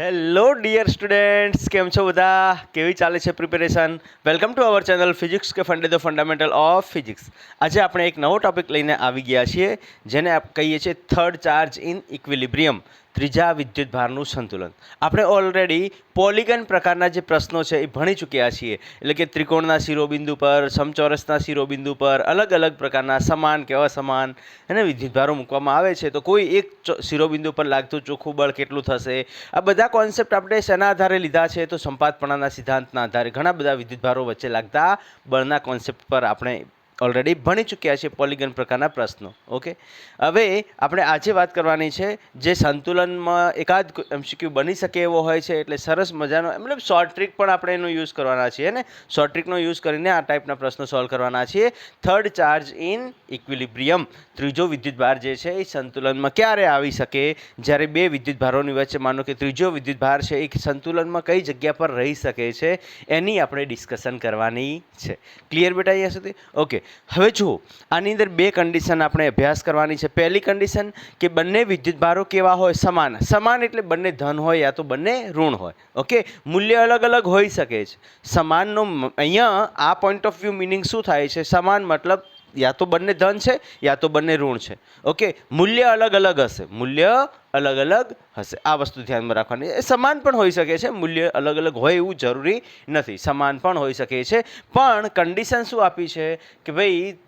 Hello dear students, કેમ છો બધા? કેવી ચાલે છે preparation? Welcome to our channel physics કે ફંડામેન્ટલ ઓફ ફિઝિક્સ. આજે આપણે એક નવો ટોપિક લઈને આવી ગયા છીએ, જેને કહીએ છીએ થર્ડ ચાર્જ ઇન ઇક્વિલિબ્રિયમ, ત્રીજા વિદ્યુત ભારનું સંતુલન. આપણે ઓલરેડી પોલિગન પ્રકારના જે પ્રશ્નો છે એ ભણી ચૂક્યા છીએ, એટલે કે ત્રિકોણના શિરોબિંદુ પર, સમચોરસના શિરોબિંદુ પર અલગ અલગ પ્રકારના સમાન કે અસમાન એને વિદ્યુતભારો મૂકવામાં આવે છે, તો કોઈ એક શિરોબિંદુ પર લાગતું ચોખ્ખું બળ કેટલું થશે, આ બધા કોન્સેપ્ટ આપણે શેના આધારે લીધા છે? તો સંપાતપણાના સિદ્ધાંતના આધારે ઘણા બધા વિદ્યુતભારો વચ્ચે લાગતા બળના કોન્સેપ્ટ પર આપણે ઓલરેડી ભણી ચૂક્યા છીએ પોલિગન પ્રકારના પ્રશ્નો. ઓકે, હવે આપણે આજે વાત કરવાની છે જે સંતુલનમાં એકાદ એમસીક્યુ બની શકે એવો હોય છે, એટલે સરસ મજાનો મતલબ શોર્ટ ટ્રીક પણ આપણે એનો યુઝ કરવાના છીએ ને. શોર્ટ ટ્રીકનો યુઝ કરીને આ ટાઈપના પ્રશ્નો સોલ્વ કરવાના છીએ. થર્ડ ચાર્જ ઇન ઇક્વિલિબ્રિયમ, ત્રીજો વિદ્યુતભાર જે છે એ સંતુલનમાં ક્યારે આવી શકે? જ્યારે બે વિદ્યુતભારોની વચ્ચે માનો કે ત્રીજો વિદ્યુતભાર છે એ સંતુલનમાં કઈ જગ્યા પર રહી શકે છે, એની આપણે ડિસ્કશન કરવાની છે. ક્લિયર બેટા અહીંયા સુધી? ઓકે, હવે જુઓ, આની અંદર બે કન્ડિશન આપણે અભ્યાસ કરવાની છે. પહેલી કન્ડિશન કે બંને વિદ્યુતભારો કેવા હોય? સમાન. સમાન એટલે બંને ધન હોય યા તો બંને ઋણ હોય. ઓકે, મૂલ્ય અલગ અલગ હોઈ શકે છે. સમાનનો અહીંયા આ પોઈન્ટ ઓફ વ્યૂ મિનિંગ શું થાય છે? સમાન મતલબ યા તો બંને ધન છે યા તો બંને ઋણ છે. ઓકે, મૂલ્ય અલગ અલગ હશે. મૂલ્ય અલગ અલગ હશે, આ વસ્તુ ધ્યાનમાં રાખવાની. એ સમાન પણ હોઈ શકે છે, મૂલ્ય અલગ અલગ હોય એવું જરૂરી નથી, સમાન પણ હોઈ શકે છે. પણ કન્ડિશન શું આપી છે કે ભાઈ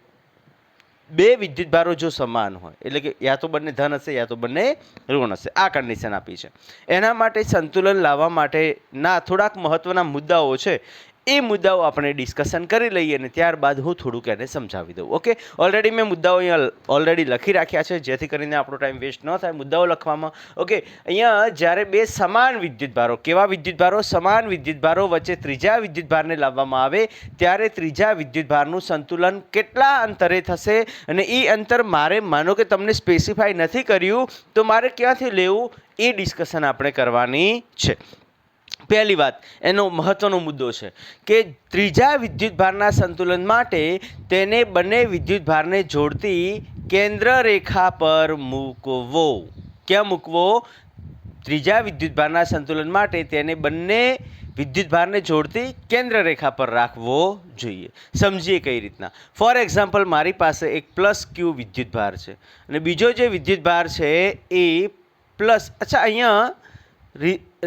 બે વિદ્યુતભારો જો સમાન હોય, એટલે કે યા તો બંને ધન હશે યા તો બંને ઋણ હશે, આ કન્ડિશન આપી છે. એના માટે સંતુલન લાવવા માટેના થોડાક મહત્વના મુદ્દાઓ છે, એ મુદ્દાઓ આપણે ડિસ્કશન કરી લઈએ અને ત્યારબાદ હું થોડુંક એને સમજાવી દઉં. ઓકે, ઓલરેડી મેં મુદ્દાઓ અહીંયા ઓલરેડી લખી રાખ્યા છે, જેથી કરીને આપણો ટાઈમ વેસ્ટ ન થાય મુદ્દાઓ લખવામાં. ઓકે, અહીંયા જ્યારે બે સમાન વિદ્યુતભારો, કેવા વિદ્યુતભારો? સમાન વિદ્યુતભારો વચ્ચે ત્રીજા વિદ્યુતભારને લાવવામાં આવે ત્યારે ત્રીજા વિદ્યુતભારનું સંતુલન કેટલા અંતરે થશે, અને એ અંતર મારે માનો કે તમને સ્પેસિફાઈ નથી કર્યું તો મારે ક્યાંથી લેવું, એ ડિસ્કશન આપણે કરવાની છે. પહેલી વાત, એનો મહત્વનો મુદ્દો છે કે ત્રીજા વિદ્યુતભારના સંતુલન માટે તેને બંને વિદ્યુતભારને જોડતી કેન્દ્ર રેખા પર મૂકવો. ક્યાં મૂકવો? ત્રીજા વિદ્યુતભારના સંતુલન માટે તેને બંને વિદ્યુતભારને જોડતી કેન્દ્ર રેખા પર રાખવો જોઈએ. સમજીએ કઈ રીતના. ફોર એક્ઝામ્પલ, મારી પાસે એક પ્લસ ક્યુ વિદ્યુતભાર છે અને બીજો જે વિદ્યુતભાર છે એ પ્લસ, અચ્છા અહીંયા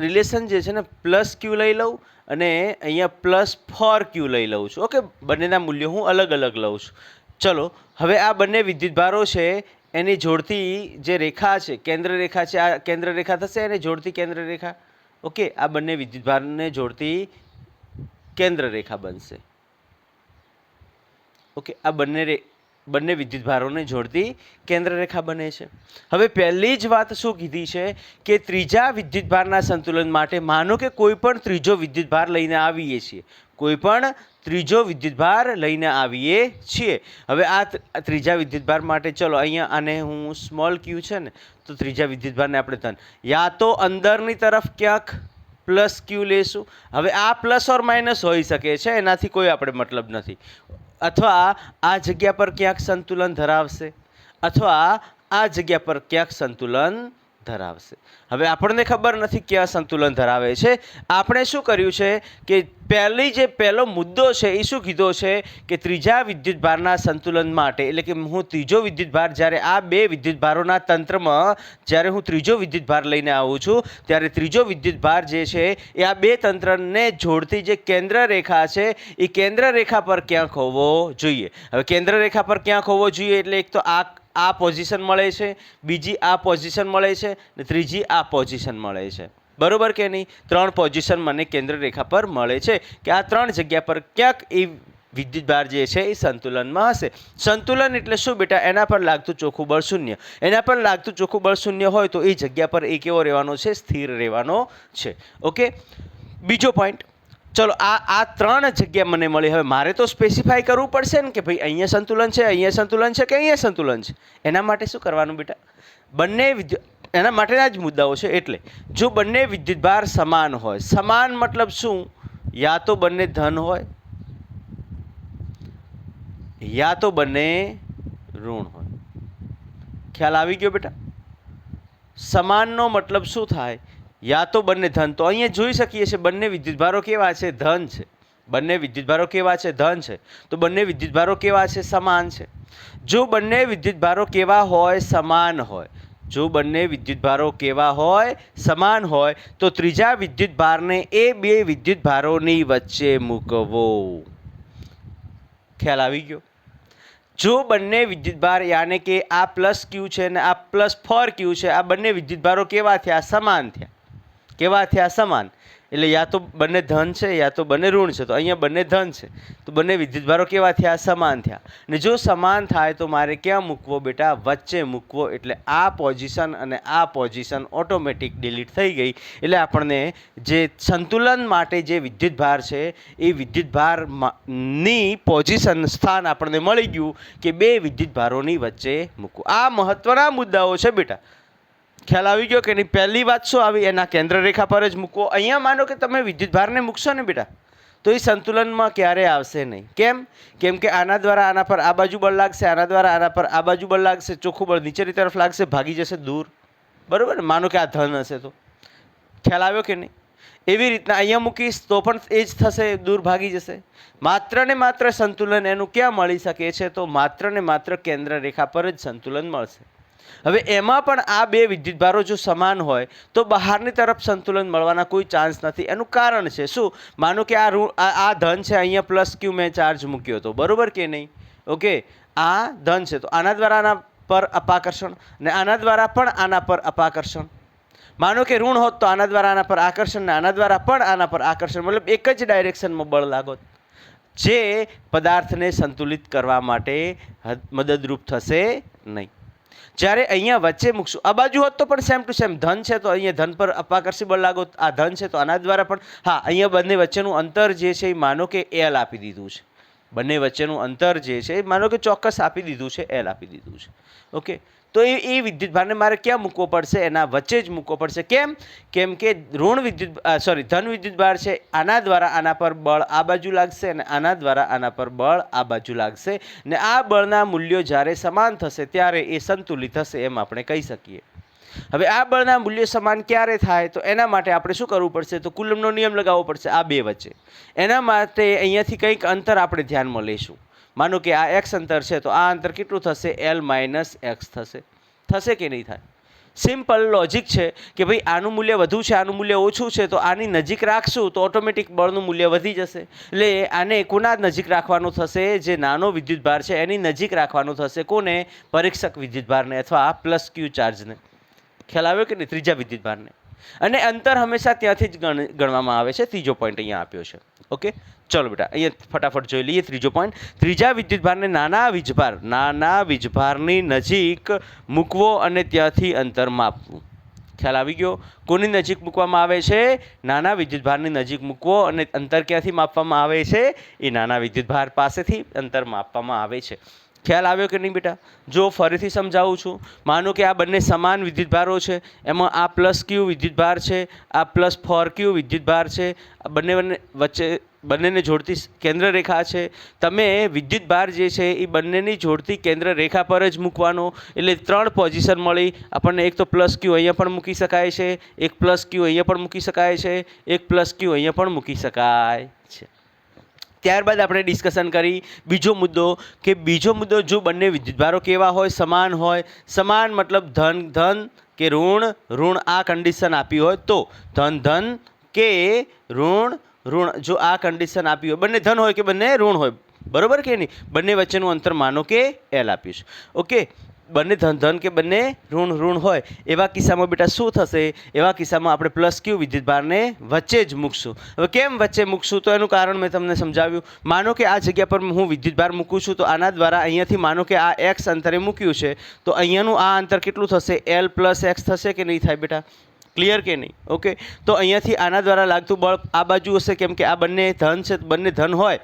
રિલેશન જે છે ને, પ્લસ ક્યુ લઈ લઉં અને અહીંયા +4q લઈ લઉં છું. ઓકે, બંનેના મૂલ્યો હું અલગ અલગ લઉં છું. ચલો, હવે આ બંને વિદ્યુતભારો છે એની જોડતી જે રેખા છે, કેન્દ્ર રેખા છે, આ કેન્દ્ર રેખા થશે, એને જોડતી કેન્દ્ર રેખા. ઓકે, આ બંને વિદ્યુતભારને જોડતી કેન્દ્ર રેખા બનશે. ઓકે, આ બંને વિદ્યુતભારોને જોડતી કેન્દ્ર રેખા બને છે. હવે પહેલી જ વાત શું કીધી છે કે ત્રીજા વિદ્યુતભારના સંતુલન માટે માનો કે કોઈ પણ ત્રીજો વિદ્યુતભાર લઈને આવીએ છીએ, કોઈ પણ ત્રીજો વિદ્યુતભાર લઈને આવીએ છીએ. હવે આ ત્રીજા વિદ્યુતભાર માટે ચલો અહીંયા આને હું સ્મોલ ક્યુ છે ને, તો ત્રીજા વિદ્યુતભારને આપણે ધન, યા તો અંદરની તરફ ક્યાંક પ્લસ ક્યુ લેશું. હવે આ પ્લસ ઓર માઇનસ હોઈ શકે છે, એનાથી કોઈ આપણે મતલબ નથી. અથવા આ જગ્યા પર ક્યાંક સંતુલન ધરાવશે, અથવા આ જગ્યા પર ક્યાંક સંતુલન ધરાવશે. હવે આપણને ખબર નથી ક્યાં સંતુલન ધરાવે છે. આપણે શું કર્યું છે કે પહેલો મુદ્દો છે એ શું કીધો છે કે ત્રીજા વિદ્યુતભારના સંતુલન માટે, એટલે કે હું ત્રીજો વિદ્યુતભાર, જ્યારે આ બે વિદ્યુતભારોના તંત્રમાં જ્યારે હું ત્રીજો વિદ્યુતભાર લઈને આવું છું ત્યારે ત્રીજો વિદ્યુતભાર જે છે એ આ બે તંત્રને જોડતી જે કેન્દ્ર રેખા છે એ કેન્દ્ર રેખા પર ક્યાંક હોવો જોઈએ. હવે કેન્દ્ર રેખા પર ક્યાંક હોવો જોઈએ એટલે એક તો આ પોઝિશન મળે છે, બીજી આ પોઝિશન મળે છે ને ત્રીજી આ પોઝિશન મળે છે. બરોબર કે નહીં? 3 પોઝિશન મને કેન્દ્ર રેખા પર મળે છે કે આ 3 જગ્યા પર ક્યાંક એ વિદ્યુતભાર જે છે એ સંતુલનમાં હશે. સંતુલન એટલે શું બેટા? એના પર લાગતું ચોખ્ખું બળ શૂન્ય. એના પર લાગતું ચોખ્ખું બળ શૂન્ય હોય તો એ જગ્યા પર એ કેવો રહેવાનો છે? સ્થિર રહેવાનો છે. ઓકે, બીજો પોઈન્ટ, ચલો આ 3 જગ્યા મને મળી. હવે મારે તો સ્પેસિફાઈ કરવું પડશે ને કે ભાઈ અહીંયા સંતુલન છે, અહીંયા સંતુલન છે કે અહીંયા સંતુલન છે. એના માટે શું કરવાનું બેટા? એના માટેના જ મુદ્દાઓ છે. એટલે જો બંને વિદ્યુતભાર સમાન હોય, સમાન મતલબ શું? યા તો બંને ધન હોય યા તો બંને ઋણ હોય. ખ્યાલ આવી ગયો બેટા? સમાનનો મતલબ શું થાય યા તો બંને ધન. તો અહીંયા જોઈ શકીએ છીએ બંને વિદ્યુતભારો કેવા છે? ધન છે. બંને વિદ્યુતભારો કેવા છે? ધન છે. તો બંને વિદ્યુતભારો કેવા છે? સમાન છે. જો બંને વિદ્યુતભારો કેવા હોય? સમાન હોય. જો બંને વિદ્યુતભારો કેવા હોય? સમાન હોય તો ત્રીજા વિદ્યુતભારને એ બે વિદ્યુતભારોની વચ્ચે મૂકવો. ખ્યાલ આવી ગયો? જો બંને વિદ્યુતભાર યાને કે આ પ્લસ ક્યુ છે ને આ પ્લસ 4Q છે, આ બંને વિદ્યુતભારો કેવા થયા? સમાન થયા. કેવા થયા? સમાન. એટલે યા તો બંને ધન છે યા તો બંને ઋણ છે. તો અહીંયા બંને ધન છે તો બંને વિદ્યુતભારો કેવા થયા? સમાન થયા. ને જો સમાન થાય તો મારે ક્યાં મૂકવો બેટા? વચ્ચે મૂકવો. એટલે આ પોઝિશન અને આ પોઝિશન ઓટોમેટિક ડિલીટ થઈ ગઈ. એટલે આપણને જે સંતુલન માટે જે વિદ્યુતભાર છે એ વિદ્યુતભારની પોઝિશન સ્થાન આપણને મળી ગયું કે બે વિદ્યુતભારોની વચ્ચે મૂકવું. આ મહત્વના મુદ્દાઓ છે બેટા. ખ્યાલ આવી ગયો કે નહીં? પહેલી વાત શું આવી? એના કેન્દ્ર રેખા પર જ મૂકવો. અહીંયા માનો કે તમે વિદ્યુતભારને મૂકશો ને બેટા તો એ સંતુલનમાં ક્યારે આવશે નહીં. કેમ? કેમ કે આના દ્વારા આના પર આ બાજુ બળ લાગશે, આના દ્વારા આના પર આ બાજુ બળ લાગશે, ચોખ્ખું બળ નીચેની તરફ લાગશે, ભાગી જશે દૂર. બરાબર ને? માનો કે આ ધન હશે તો. ખ્યાલ આવ્યો કે નહીં? એવી રીતના અહીંયા મૂકીશ તો પણ એ જ થશે, દૂર ભાગી જશે. માત્ર ને માત્ર સંતુલન એનું ક્યાં મળી શકે છે? તો માત્ર ને માત્ર કેન્દ્ર રેખા પર જ સંતુલન મળશે. હવે એમાં પણ આ બે વિદ્યુતભારો જો સમાન હોય તો બહારની તરફ સંતુલન મળવાના કોઈ ચાન્સ નથી. એનું કારણ છે શું? માનો કે આ ધન છે, અહીંયા પ્લસ ક્યુ મેં ચાર્જ મૂક્યો હતો, બરોબર કે નહીં? ઓકે, આ ધન છે તો આના દ્વારા આના પર અપાકર્ષણ ને આના દ્વારા પણ આના પર અપાકર્ષણ. માનો કે ઋણ હોત તો આના દ્વારા આના પર આકર્ષણ ને આના દ્વારા પણ આના પર આકર્ષણ, મતલબ એક જ ડાયરેક્શનમાં બળ લાગોત, જે પદાર્થને સંતુલિત કરવા માટે મદદરૂપ થશે નહીં. જ્યારે અહીંયા વચ્ચે મૂકશું, આ બાજુ હોત તો પણ સેમ ટુ સેમ ધન છે તો અહીંયા ધન પર અપાકર્ષી બળ લાગો, આ ધન છે તો આના દ્વારા પણ. હા, અહીંયા બંને વચ્ચેનું અંતર જે છે એ માનો કે L આપી દીધું છે. બંને વચ્ચેનું અંતર જે છે એ માનો કે ચોક્કસ આપી દીધું છે, L આપી દીધું છે. ઓકે, તો એ વિદ્યુતભારને મારે ક્યાં મૂકવો પડશે? એના વચ્ચે જ મૂકવો પડશે. કેમ? કેમ કે ધન વિદ્યુતભાર છે, આના દ્વારા આના પર બળ આ બાજુ લાગશે અને આના દ્વારા આના પર બળ આ બાજુ લાગશે ને આ બળના મૂલ્યો જ્યારે સમાન થશે ત્યારે એ સંતુલિત થશે એમ આપણે કહી શકીએ. હવે આ બળના મૂલ્યો સમાન ક્યારે થાય? તો એના માટે આપણે શું કરવું પડશે? તો કુલમનો નિયમ લગાવવો પડશે આ બે વચ્ચે. એના માટે અહીંયાથી કંઈક અંતર આપણે ધ્યાનમાં લઈશું. માનો કે આ x અંતર છે તો આ અંતર કેટલું થશે? L - x થશે. થશે કે નહીં થાય? સિમ્પલ લોજિક છે કે ભાઈ આનું મૂલ્ય વધુ છે, આનું મૂલ્ય ઓછું છે, તો આની નજીક રાખશું તો ઓટોમેટિક બળનું મૂલ્ય વધી જશે. એટલે આને કોના નજીક રાખવાનું થશે? જે નાનો વિદ્યુતભાર છે એની નજીક રાખવાનું થશે. કોને? પરીક્ષક વિદ્યુતભારને અથવા પ્લસ ક્યુ ચાર્જને. ખ્યાલ આવ્યો કે નહીં? ત્રીજા વિદ્યુતભારને. અને અંતર હંમેશા ત્યાંથી જ ગણવામાં આવે છે. ત્રીજો પોઈન્ટ અહીંયા આપ્યો છે. ઓકે, ચલો બેટા અહીંયા ફટાફટ જોઈ લઈએ ત્રીજો પોઈન્ટ. ત્રીજા વિદ્યુતભારને નાના વીજભારની નજીક મૂકવો અને ત્યાંથી અંતર માપવું. ખ્યાલ આવી ગયો? કોની નજીક મૂકવામાં આવે છે? નાના વિદ્યુતભારની નજીક મૂકવો અને અંતર ક્યાંથી માપવામાં આવે છે? એ નાના વિદ્યુતભાર પાસેથી અંતર માપવામાં આવે છે. ખ્યાલ આવ્યો કે નહીં બેટા? જો ફરીથી સમજાવું છું. માનો કે આ બંને સમાન વિદ્યુતભારો છે, એમાં આ પ્લસ ક્યુ વિદ્યુતભાર છે, આ પ્લસ 4Q વિદ્યુતભાર છે, આ બંને વચ્ચે બંનેને જોડતી કેન્દ્ર રેખા છે. તમે વિદ્યુતભાર જે છે એ બંનેની જોડતી કેન્દ્ર રેખા પર જ મૂકવાનો. એટલે 3 પોઝિશન મળી આપણને. એક તો પ્લસ ક્યુ અહીંયા પણ મૂકી શકાય છે, એક પ્લસ ક્યુ અહીંયા પણ મૂકી શકાય છે, એક પ્લસ ક્યુ અહીંયા પણ મૂકી શકાય છે. ત્યારબાદ આપણે ડિસ્કશન કરી બીજો મુદ્દો જો બંને વિદ્યુતભારો કેવા હોય? સમાન હોય. સમાન મતલબ ધન કે ઋણ આ કન્ડિશન આપી હોય તો ધન કે ઋણ જો આ કન્ડિશન આપી હોય, બંને ધન હોય કે બંને ઋણ હોય, બરોબર કે નહીં? બંને વચ્ચેનું અંતર માનો કે L આપ્યું છે. ઓકે, બંને ધન કે બંને ઋણ હોય એવા કિસ્સામાં બેટા શું થશે? એવા કિસ્સામાં આપણે પ્લસ ક્યુ વિદ્યુતભારને વચ્ચે જ મૂકશું. હવે કેમ વચ્ચે મૂકશું? તો એનું કારણ મેં તમને સમજાવ્યું. માનો કે આ જગ્યા પર હું વિદ્યુતભાર મૂકું છું તો આના દ્વારા અહીંયાથી માનો કે આ x અંતરે મૂક્યું છે તો અહીંયાનું આ અંતર કેટલું થશે? L + x થશે કે નહીં થાય બેટા? ક્લિયર કે નહીં? ઓકે, તો અહીંયાથી આના દ્વારા લાગતું બળ આ બાજુ હશે. કેમ કે આ બંને ધન છે, બંને ધન હોય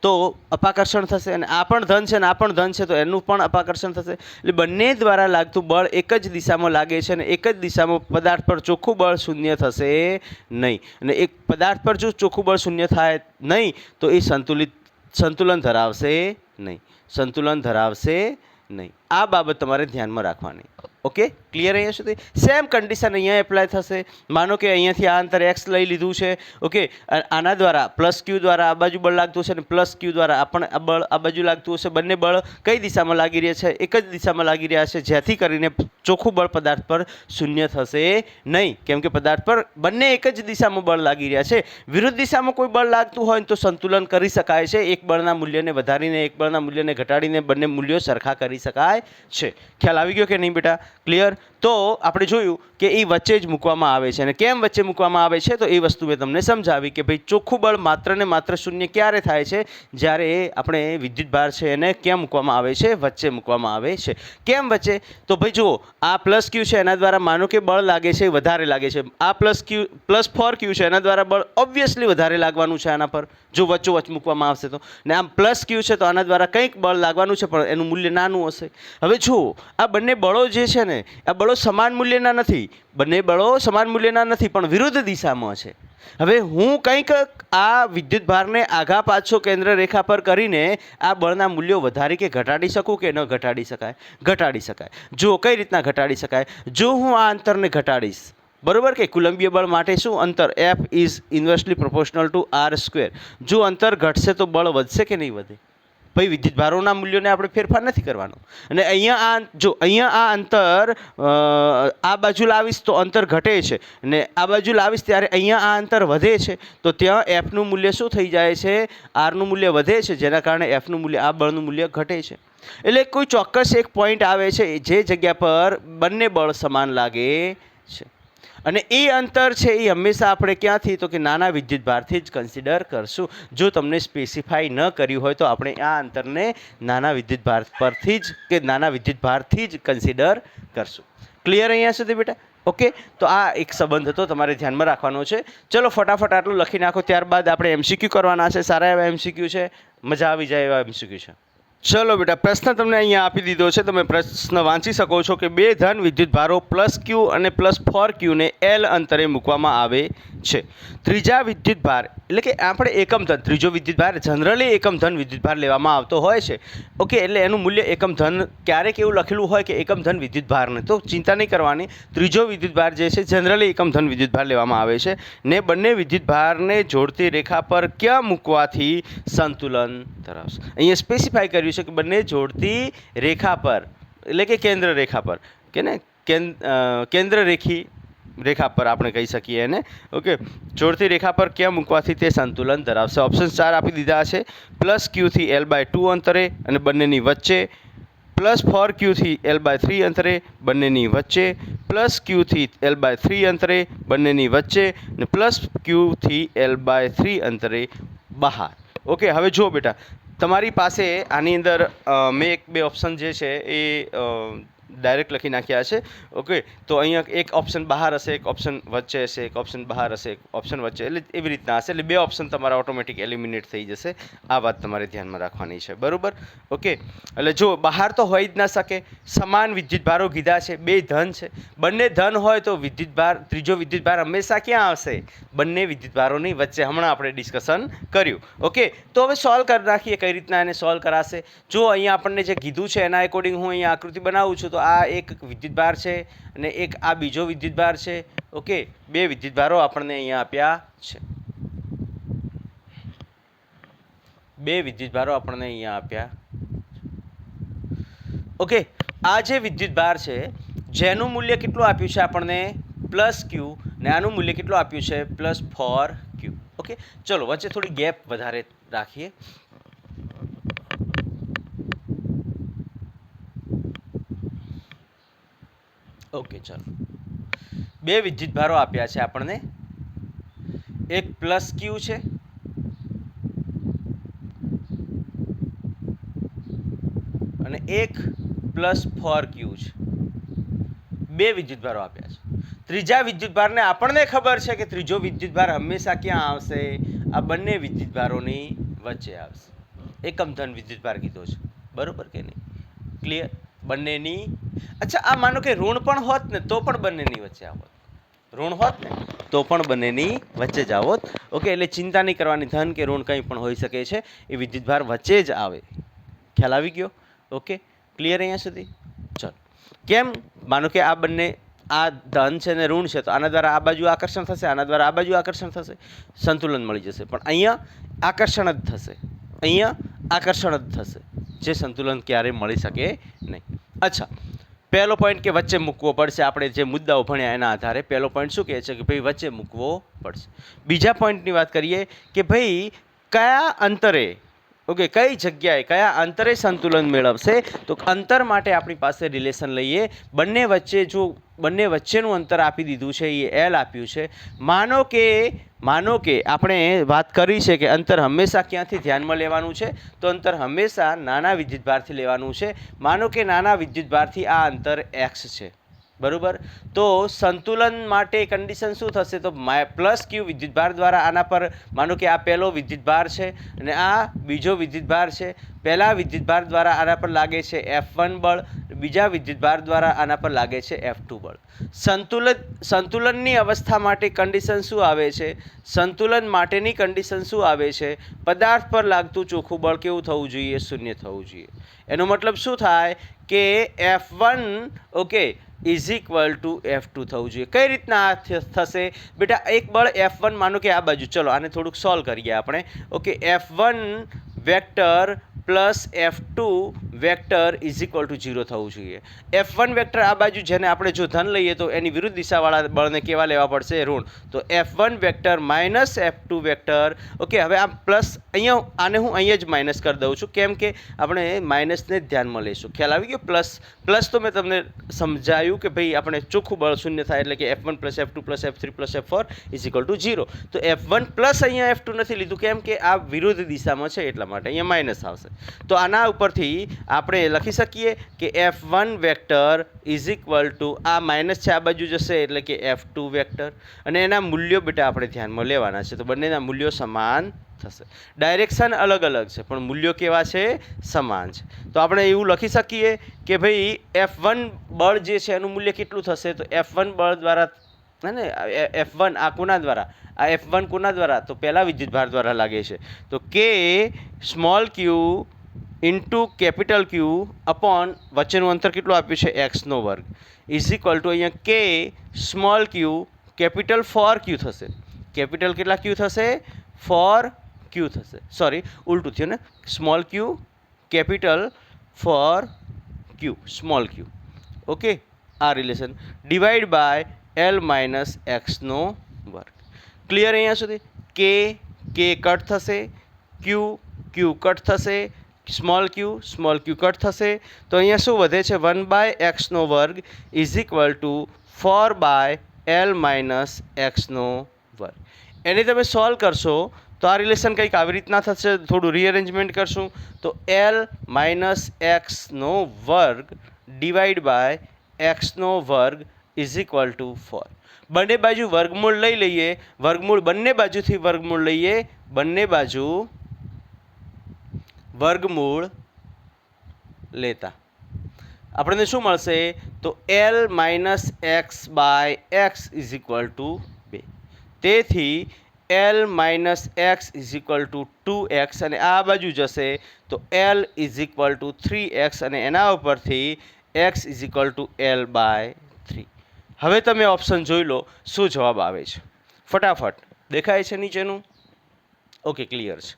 તો અપાકર્ષણ થશે અને આ પણ ધન છે અને આ પણ ધન છે તો એનું પણ અપાકર્ષણ થશે. એટલે બંને દ્વારા લાગતું બળ એક જ દિશામાં લાગે છે અને એક જ દિશામાં પદાર્થ પર ચોખ્ખું બળ શૂન્ય થશે નહીં. અને એક પદાર્થ પર જો ચોખ્ખું બળ શૂન્ય થાય નહીં તો એ સંતુલન ધરાવશે નહીં. આ બાબત તમારે ધ્યાનમાં રાખવાની. ઓકે, ક્લિયર અહીંયા સુધી? સેમ કન્ડિશન અહીંયા એપ્લાય થશે. માનો કે અહીંયાથી આ અંતર એક્સ લઈ લીધું છે. ઓકે, આના દ્વારા પ્લસ ક્યુ દ્વારા આ બાજુ બળ લાગતું હશે અને પ્લસ ક્યુ દ્વારા આપણને આ બળ આ બાજુ લાગતું હશે. બંને બળ કઈ દિશામાં લાગી રહ્યા છે? એક જ દિશામાં લાગી રહ્યા છે, જેથી કરીને ચોખ્ખું બળ પદાર્થ પર શૂન્ય થશે નહીં, કેમ કે પદાર્થ પર બંને એક જ દિશામાં બળ લાગી રહ્યા છે. વિરુદ્ધ દિશામાં કોઈ બળ લાગતું હોય તો સંતુલન કરી શકાય છે. એક બળના મૂલ્યને વધારીને એક બળના મૂલ્યને ઘટાડીને બંને મૂલ્યો સરખા કરી શકાય છે. ખ્યાલ આવી ગયો કે નહીં બેટા? ક્લિયર? તો આપણે જોયું કે એ વચ્ચે જ મૂકવામાં આવે છે. અને કેમ વચ્ચે મૂકવામાં આવે છે તો એ વસ્તુ મેં તમને સમજાવી કે ભાઈ ચોખ્ખું બળ માત્ર ને માત્ર શૂન્ય ક્યારે થાય છે? જ્યારે આપણે વિદ્યુતભાર છે એને ક્યાં મૂકવામાં આવે છે? વચ્ચે મૂકવામાં આવે છે. કેમ વચ્ચે? તો ભાઈ જુઓ, આ પ્લસ ક્યુ છે એના દ્વારા માનો કે બળ લાગે છે વધારે લાગે છે. આ પ્લસ 4 ક્યુ છે એના દ્વારા બળ ઓબ્વિયસલી વધારે લાગવાનું છે આના પર, જો વચ્ચોવચ્ચ મૂકવામાં આવશે તો. ને આમ પ્લસ ક્યુ છે તો આના દ્વારા કંઈક બળ લાગવાનું છે પણ એનું મૂલ્ય નાનું હશે. હવે જુઓ, આ બંને બળો જે છે ને આ બળો સમાન મૂલ્યના નથી. બંને બળો સમાન મૂલ્યના નથી પણ વિરુદ્ધ દિશામાં છે. હવે હું કંઈક આ વિદ્યુતભારને આઘા પાછો કેન્દ્ર રેખા પર કરીને આ બળના મૂલ્યો વધારી કે ઘટાડી શકું કે ન ઘટાડી શકાય? ઘટાડી શકાય. જો કઈ રીતના ઘટાડી શકાય? જો હું આ અંતરને ઘટાડીશ, બરોબર કે કુલંબીય બળ માટે શું અંતર? F is inversely proportional to r². જો અંતર ઘટશે તો બળ વધશે કે નહીં વધે? ભાઈ વિદ્યુતભારોના મૂલ્યોને આપણે ફેરફાર નથી કરવાનો. અને અહીંયા અહીંયા આ અંતર આ બાજુ લાવીશ તો અંતર ઘટે છે, અને આ બાજુ લાવીશ ત્યારે અહીંયા આ અંતર વધે છે. તો ત્યાં એફનું મૂલ્ય શું થઈ જાય છે? આરનું મૂલ્ય વધે છે, જેના કારણે એફનું મૂલ્ય, આ બળનું મૂલ્ય ઘટે છે. એટલે કોઈ ચોક્કસ એક પોઈન્ટ આવે છે જે જગ્યા પર બંને બળ સમાન લાગે છે. અને એ અંતર છે એ હંમેશા આપણે ક્યાંથી? તો કે નાના વિદ્યુતભારથી જ કન્સિડર કરશું. જો તમને સ્પેસિફાઈ ન કર્યું હોય તો આપણે આ અંતરને નાના વિદ્યુતભાર પરથી જ કે નાના વિદ્યુતભારથી જ કન્સિડર કરશું. ક્લિયર અહીંયા સુધી બેટા? ઓકે, તો આ એક સંબંધ હતો, તમારે ધ્યાનમાં રાખવાનો છે. ચલો ફટાફટ આટલું લખી નાખો, ત્યારબાદ આપણે એમસીક્યુ કરવાના છે. સારા એવા એમસીક્યુ છે, મજા આવી જાય એવા એમસીક્યુ છે. ચલો બેટા, પ્રશ્ન તમને અહીંયા આપી દીધો છે, તમે પ્રશ્ન વાંચી શકો છો કે બે ધન વિદ્યુતભારો પ્લસ ક્યુ અને પ્લસ 4Qને L અંતરે મૂકવામાં આવે છે. ત્રીજા વિદ્યુતભાર એટલે કે આપણે એકમ ધન, ત્રીજો વિદ્યુતભાર જનરલી એકમ ધન વિદ્યુતભાર લેવામાં આવતો હોય છે. ઓકે, એટલે એનું મૂલ્ય એકમ ધન, ક્યારેક એવું લખેલું હોય કે એકમ ધન વિદ્યુતભારને, તો ચિંતા નહીં કરવાની. ત્રીજો વિદ્યુતભાર જે છે જનરલી એકમ ધન વિદ્યુતભાર લેવામાં આવે છે. ને બંને વિદ્યુતભારને જોડતી રેખા પર ક્યાં મૂકવાથી સંતુલન ધરાવશે? અહીંયા સ્પેસિફાઈ કર્યું છે કે બંને જોડતી રેખા પર, એટલે કે કેન્દ્ર રેખા પર, કે ને કેન્દ્ર રેખા પર આપણે કહી શકીએ એને. ઓકે, જોડતી રેખા પર ક્યાં મૂકવાથી તે સંતુલન ધરાવશે? ઓપ્શન 4 આપી દીધા છે. પ્લસ ક્યુથી L/2 અંતરે અને બંનેની વચ્ચે, પ્લસ 4Qથી L/3 અંતરે બંનેની વચ્ચે, પ્લસ Qથી L/3 અંતરે બંનેની વચ્ચે, અને પ્લસ Qથી L/3 અંતરે બહાર. ઓકે, હવે જુઓ બેટા, તમારી પાસે આની અંદર મેં એક બે ઓપ્શન જે છે એ ડાયરેક્ટ લખી નાખ્યા છે. ઓકે, તો અહીંયા એક ઓપ્શન બહાર હશે, એક ઓપ્શન વચ્ચે હશે, એક ઓપ્શન બહાર હશે, એક ઓપ્શન વચ્ચે, એટલે એવી રીતના હશે. એટલે બે ઓપ્શન તમારા ઓટોમેટિક એલિમિનેટ થઈ જશે. આ વાત તમારે ધ્યાનમાં રાખવાની છે, બરાબર? ઓકે, એટલે જો બહાર તો હોઈ જ ના શકે. સમાન વિદ્યુતભારો કીધા છે, બે ધન છે. બંને ધન હોય તો વિદ્યુતભાર, ત્રીજો વિદ્યુતભાર હંમેશા ક્યાં આવશે? બંને વિદ્યુતભારોની વચ્ચે. હમણાં આપણે ડિસ્કશન કર્યું. ઓકે, તો હવે સોલ્વ કરી નાખીએ કઈ રીતના એને સોલ્વ કરાશે. જો અહીંયા આપણને જે કીધું છે એના એકોર્ડિંગ હું અહીંયા આકૃતિ બનાવું છું. તો આ એક વિદ્યુતભાર છે અને એક આ બીજો વિદ્યુતભાર છે. ઓકે, બે વિદ્યુતભારો આપણને અહીંયા આપ્યા છે. બે વિદ્યુતભારો આપણને અહીંયા આપ્યા. ઓકે, આ જે વિદ્યુતભાર છે જેનું મૂલ્ય કેટલું આપ્યું છે આપણને? પ્લસ ક્યુ, ને આનું મૂલ્ય કેટલું આપ્યું છે? Plus 4Q. ઓકે, ચલો વચ્ચે થોડી ગેપ વધારે રાખીએ. ઓકે, ચાલો, બે વિદ્યુતભારો આપ્યા છે આપણને. એક પ્લસ ક્યુ છે અને એક પ્લસ 4Q છે. બે વિદ્યુતભારો આપ્યા છે. ત્રીજા વિદ્યુતભારને આપણને ખબર છે કે ત્રીજો વિદ્યુતભાર હંમેશા ક્યાં આવશે? આ બંને વિદ્યુતભારોની વચ્ચે આવશે. એકમ ધન વિદ્યુતભાર કીધો છે, બરોબર કે નહીં? ક્લિયર? બંનેની, અચ્છા, આ માનો કે ઋણ પણ હોત ને તો પણ બંનેની વચ્ચે આવત. ઋણ હોત ને તો પણ બંનેની વચ્ચે જ આવત. ઓકે, એટલે ચિંતા નહીં કરવાની, ધન કે ઋણ કંઈ પણ હોઈ શકે છે, એ વિદ્યુતભાર વચ્ચે જ આવે. ખ્યાલ આવી ગયો? ઓકે, ક્લિયર અહીંયા સુધી? ચલો, કેમ? માનો કે આ બંને આ ધન છે ને ઋણ છે, તો આના દ્વારા આ બાજુ આકર્ષણ થશે, આના દ્વારા આ બાજુ આકર્ષણ થશે, સંતુલન મળી જશે. પણ અહીંયા આકર્ષણ જ થશે, અહીંયા આકર્ષણ જ થશે, જે સંતુલન ક્યારેય મળી શકે નહીં. અચ્છા, પહેલો પોઈન્ટ કે વચ્ચે મૂકવો પડશે. આપણે જે મુદ્દાઓ ભણ્યા એના આધારે પહેલો પોઈન્ટ શું કહે છે કે ભાઈ વચ્ચે મૂકવો પડશે. બીજા પોઈન્ટની વાત કરીએ કે ભાઈ કયા અંતરે, ઓકે, કઈ જગ્યાએ કયા અંતરે સંતુલન મેળવશે. તો અંતર માટે આપણી પાસે રિલેશન લઈએ. બંને વચ્ચેનું અંતર આપી દીધું છે, એ એલ આપ્યું છે. માનો કે આપણે વાત કરી છે કે અંતર હંમેશા ક્યાંથી ધ્યાનમાં લેવાનું છે, તો અંતર હંમેશા નાના વિદ્યુતભારથી લેવાનું છે. માનો કે નાના વિદ્યુતભારથી આ અંતર એક્સ છે, બરાબર. તો સંતુલન માટે કન્ડિશન શું થશે? તો પ્લસ ક્યુ વિદ્યુતભાર દ્વારા આના પર, માનો કે આ પહેલો વિદ્યુતભાર છે અને આ બીજો વિદ્યુતભાર છે. પહેલા વિદ્યુતભાર દ્વારા આના પર લાગે છે F1 બળ, બીજા વિદ્યુતભાર દ્વારા આના પર લાગે છે F2 બળ. સંતુલનની અવસ્થા માટે કન્ડિશન શું આવે છે? સંતુલન માટેની કન્ડિશન શું આવે છે? પદાર્થ પર લાગતું ચોખ્ખું બળ કેવું થવું જોઈએ? શૂન્ય થવું જોઈએ. એનો મતલબ શું થાય કે F1 okay is equal two F2 થવું જોઈએ. કઈ રીતના થશે બેટા? એક બળ F1, માનો કે આ બાજુ, ચલો આને થોડુંક સોલ્વ કરીએ આપણે. Okay, F1 vector plus F2 vector is equal two 0 થવું જોઈએ. F1 વેક્ટર આ બાજુ, જેને આપણે જો ધન લઈએ તો એની વિરુદ્ધ દિશાવાળા બળને કેવા લેવા પડશે? ઋણ. તો F1 vector minus F2 vector. Okay, હવે આ પ્લસ અહીંયા, આને હું અહીંયા જ માઇનસ કરી દઉં છું, કેમ કે આપણે માઇનસને જ ધ્યાનમાં લઈશું. ખ્યાલ આવી ગયો? પ્લસ તો મેં તમને સમજાયું કે ભાઈ આપણે ચોખ્ખું બળ શૂન્ય થાય એટલે કે F1 plus F2 plus F3 plus F4 is equal two 0. તો F1 પ્લસ અહીંયા F2 નથી લીધું, કેમ કે આ વિરુદ્ધ દિશામાં છે એટલા માટે અહીંયા માઇનસ આવશે. તો આના ઉપરથી આપણે લખી શકીએ કે F1 vector is equal two, આ માઇનસ છે આ બાજુ જશે એટલે કે F2 વેક્ટર, અને એના મૂલ્યો બેટા આપણે ધ્યાનમાં લેવાના છે. તો બંનેના મૂલ્યો સમાન થશે. ડાયરેક્શન અલગ અલગ છે પણ મૂલ્યો કેવા છે? સમાન છે. તો આપણે એવું લખી શકીએ કે ભાઈ F1 બળ જે છે એનું મૂલ્ય કેટલું થશે? તો F1 બળ દ્વારા, હે ને, F1 આ કોના દ્વારા? આ F1 કોના દ્વારા? તો પહેલા વિદ્યુતભાર દ્વારા લાગે છે. તો કે સ્મોલ ક્યુ ઇન્ટુ કેપિટલ ક્યુ અપોન વચ્ચેનું અંતર કેટલું આપ્યું છે? એક્સનો વર્ગ ઇઝ ઇક્વલ ટુ અહીંયા કે સ્મોલ ક્યુ કેપિટલ ફોર ક્યુ થશે. કેપિટલ કેટલા ક્યુ થશે? ફોર ક્યુ થશે. સોરી, ઉલટું થયું ને. Small Q capital four Q small Q. Okay, આ relation divide by L minus એક્સનો વર્ગ. ક્લિયર અહીંયા સુધી? કે કટ થશે, ક્યુ કટ થશે, સ્મોલ ક્યુ કટ થશે. તો અહીંયા શું વધે છે? 1/x² is equal to 4/l minus એક્સનો વર્ગ. એને તમે સોલ્વ કરશો તો આ રિલેશન કંઈક આવી રીતના થશે. થોડું રીઅરેન્જમેન્ટ કરશું તો l માઇનસ એક્સનો વર્ગ ડિવાઈડ બાય એક્સનો વર્ગ ઇઝ ઇક્વલ ટુ 4. બંને બાજુ વર્ગમૂળ લઈ લઈએ. બંને બાજુથી વર્ગમૂળ લઈએ. બંને બાજુ વર્ગમૂળ લેતા આપણને શું મળશે? તો l minus x by x is equal to 2. તેથી l minus x is equal to 2x, અને આ બાજુ જશે તો l is equal two 3x, અને એના ઉપરથી x is equal two l/3. હવે તમે ઓપ્શન જોઈ લો શું જવાબ આવે છે. ફટાફટ દેખાય છે નીચેનું? ઓકે, ક્લિયર છે.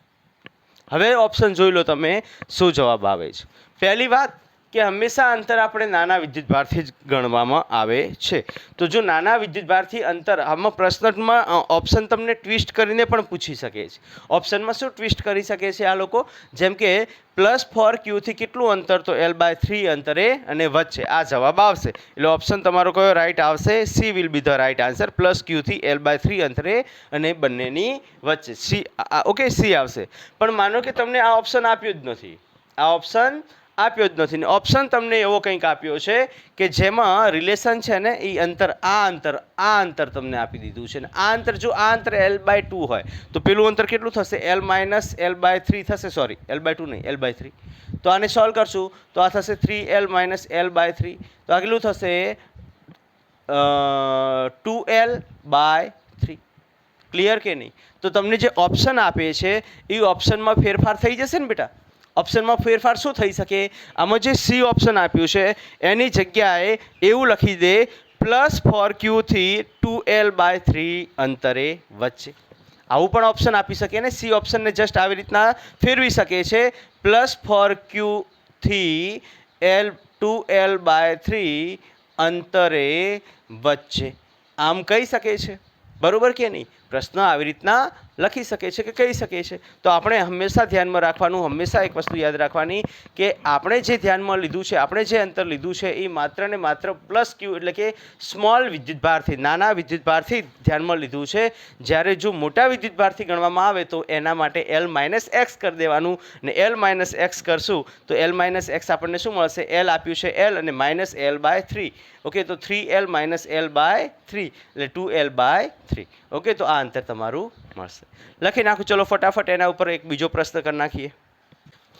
હવે ઓપ્શન જોઈ લો તમે શું જવાબ આવે છે. પહેલી વાત કે હંમેશા અંતર આપણે નાના વિદ્યુતભારથી જ ગણવામાં આવે છે. તો જો નાના વિદ્યુતભારથી અંતર, આમાં પ્રશ્નમાં ઓપ્શન તમને ટ્વિસ્ટ કરીને પણ પૂછી શકે છે. ઓપ્શનમાં શું ટ્વિસ્ટ કરી શકે છે આ લોકો? જેમ કે +4q થી કેટલું અંતર? તો l/3 અંતરે અને વચ્ચે. આ જવાબ આવશે એટલે ઓપ્શન તમારો કયો રાઈટ આવશે? She will be the right answer. +q થી l/3 અંતરે અને બંનેની વચ્ચે. સી, ઓકે, સી આવશે. પણ માનો કે તમને આ ઓપ્શન આપ્યો જ નથી, ને ઓપ્શન તમને એવો કંઈક આપ્યો છે કે જેમાં રિલેશન છે ને એ અંતર, આ અંતર તમને આપી દીધું છે ને આ અંતર, જો આ અંતર l/2 હોય તો પેલું અંતર કેટલું થશે? l માઇનસ l/3 થશે. સોરી, l/2 નહીં, l/3. તો આને સોલ્વ કરશું તો આ થશે 3l માઇનસ l/3. તો આ કેટલું થશે? 2l/3. ક્લિયર કે નહીં? તો તમને જે ઓપ્શન આપે છે એ ઓપ્શનમાં ફેરફાર થઈ જશે ને બેટા? ઓપ્શનમાં ફેરફાર શું થઈ શકે? આમાં જે સી ઓપ્શન આપ્યું છે એની જગ્યાએ એવું લખી દે +4q થી 2l/3 અંતરે વચ્ચે. આવું પણ ઓપ્શન આપી શકે ને. સી ઓપ્શનને જસ્ટ આવી રીતના ફેરવી શકે છે +4q થી 2l/3 અંતરે વચ્ચે. આમ કહી શકે છે, બરોબર કે નહીં? પ્રશ્ન આવી રીતના લખી શકે છે કે કહી શકે છે. તો આપણે હંમેશા ધ્યાનમાં રાખવાનું, હંમેશા એક વસ્તુ યાદ રાખવાની કે આપણે જે ધ્યાનમાં લીધું છે, આપણે જે અંતર લીધું છે એ માત્ર ને માત્ર +q એટલે કે સ્મોલ વિદ્યુતભારથી, નાના વિદ્યુતભારથી ધ્યાનમાં લીધું છે. જ્યારે જો મોટા વિદ્યુતભારથી ગણવામાં આવે તો એના માટે l-x કરી દેવાનું, ને l-x કરશું તો l-x આપણને શું મળશે? l આપ્યું છે l અને -l/3. ઓકે, તો 3l - l/3 એટલે 2l/3. ઓકે, તો આ અંતર તમારું મળશે. લખી નાખું. ચલો ફટાફટ એના ઉપર એક બીજો પ્રશ્ન કરી નાખીએ.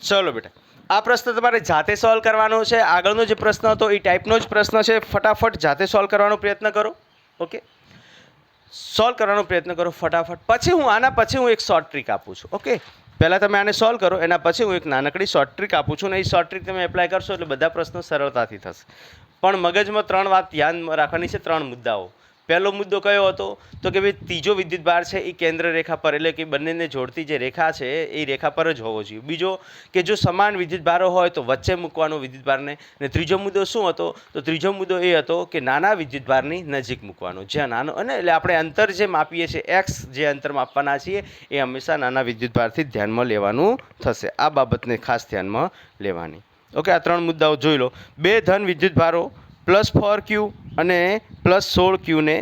ચલો બેટા, આ પ્રશ્ન તમારે જાતે સોલ્વ કરવાનો છે. આગળનો જે પ્રશ્ન હતો એ ટાઈપનો જ પ્રશ્ન છે. ફટાફટ જાતે સોલ્વ કરવાનો પ્રયત્ન કરો. ઓકે, સોલ્વ કરવાનો પ્રયત્ન કરો ફટાફટ. પછી હું એક શોર્ટ ટ્રીક આપું છું. ઓકે, પહેલાં તમે આને સોલ્વ કરો, એના પછી હું એક નાનકડી શોર્ટ ટ્રીક આપું છું ને એ શોર્ટ ટ્રીક તમે એપ્લાય કરશો એટલે બધા પ્રશ્નો સરળતાથી થશે. પણ મગજમાં 3 વાત ધ્યાન રાખવાની છે, 3 મુદ્દાઓ. પહેલો મુદ્દો કયો હતો? તો કે ભાઈ ત્રીજો વિદ્યુતભાર છે એ કેન્દ્ર રેખા પર એટલે કે બંનેને જોડતી જે રેખા છે એ રેખા પર જ હોવો જોઈએ. બીજો કે જો સમાન વિદ્યુતભારો હોય તો વચ્ચે મૂકવાનો વિદ્યુતભારને. ને ત્રીજો મુદ્દો શું હતો? તો ત્રીજો મુદ્દો એ હતો કે નાના વિદ્યુતભારની નજીક મૂકવાનો. જ્યાં નાનો અને એટલે આપણે અંતર જે માપીએ છીએ x જે અંતર માપવાના છીએ એ હંમેશા નાના વિદ્યુતભારથી જ ધ્યાનમાં લેવાનું થશે. આ બાબતને ખાસ ધ્યાનમાં લેવાની. ઓકે, આ 3 મુદ્દાઓ જોઈ લો. 2 ધન વિદ્યુતભારો +4q અને +16q ને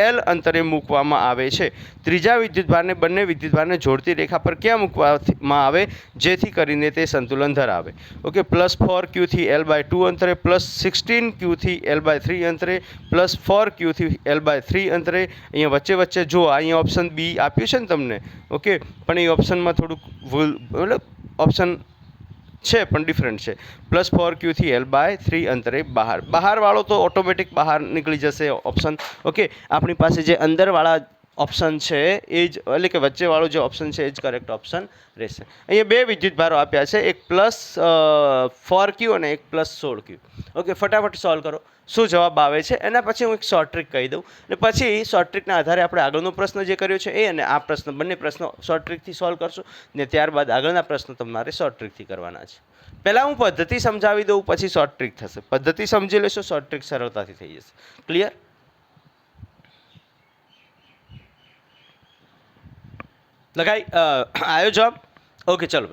l અંતરે મૂકવામાં આવે છે. ત્રીજા વિદ્યુતભારને બંને વિદ્યુતભારને જોડતી રેખા પર ક્યાં મૂકવામાં આવે જેથી કરીને તે સંતુલન ધરાવે? ઓકે, +4q થી l/2 અંતરે, +16q થી l/3 અંતરે, +4q થી l/3 અંતરે. અહીંયા વચ્ચે જો અહીંયા ઓપ્શન બી આપ્યું છે ને તમને. ઓકે, પણ એ ઓપ્શનમાં થોડુંક ભૂલ, મતલબ ઓપ્શન છે પણ ડિફરન્ટ છે. +4q થી l/3 અંતરે બહારવાળો તો ઓટોમેટિક બહાર નીકળી જશે ઓપ્શન. ઓકે, આપણી પાસે જે અંદરવાળા ઓપ્શન છે એ જ એટલે કે વચ્ચેવાળો જે ઓપ્શન છે એ જ કરેક્ટ ઓપ્શન રહેશે. અહીંયા 2 વિદ્યુતભારો આપ્યા છે, એક +4q અને એક +16q. ઓકે, ફટાફટ સોલ્વ કરો. શું જવાબ આવે છે એના પછી હું એક શોર્ટ ટ્રીક કહી દઉં અને પછી શોર્ટ ટ્રીકના આધારે આપણે આગળનો પ્રશ્ન જે કર્યો છે એ અને આ પ્રશ્ન બંને પ્રશ્નો શોર્ટ ટ્રીકથી સોલ્વ કરશું ને ત્યારબાદ આગળના પ્રશ્નો તમારે શોર્ટ ટ્રીકથી કરવાના છે. પહેલાં હું પદ્ધતિ સમજાવી દઉં, પછી શોર્ટ ટ્રીક થશે. પદ્ધતિ સમજી લેશો, શોર્ટ ટ્રીક સરળતાથી થઈ જશે. ક્લિયર? લગાઈ આવ્યો જવાબ? ઓકે, ચલો.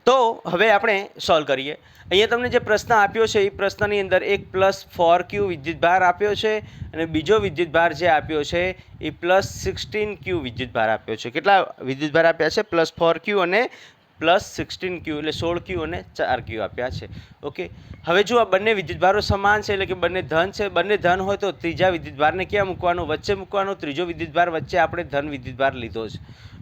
તો હવે આપણે સોલ્વ કરીએ. અહીંયા તમને જે પ્રશ્ન આપ્યો છે એ પ્રશ્નની અંદર એક +4q વિદ્યુતભાર આપ્યો છે અને બીજો વિદ્યુતભાર જે આપ્યો છે એ +16q વિદ્યુતભાર આપ્યો છે. કેટલા વિદ્યુતભાર આપ્યા છે? +4q અને +16q એટલે 16q અને 4q આપ્યા છે. ઓકે, હવે જો આ બંને વિદ્યુતભારો સમાન છે એટલે કે બંને ધન છે. બંને ધન હોય તો ત્રીજા વિદ્યુતભારને ક્યાં મૂકવાનો? વચ્ચે મૂકવાનો. ત્રીજો વિદ્યુતભાર વચ્ચે આપણે ધન વિદ્યુતભાર લીધો છે.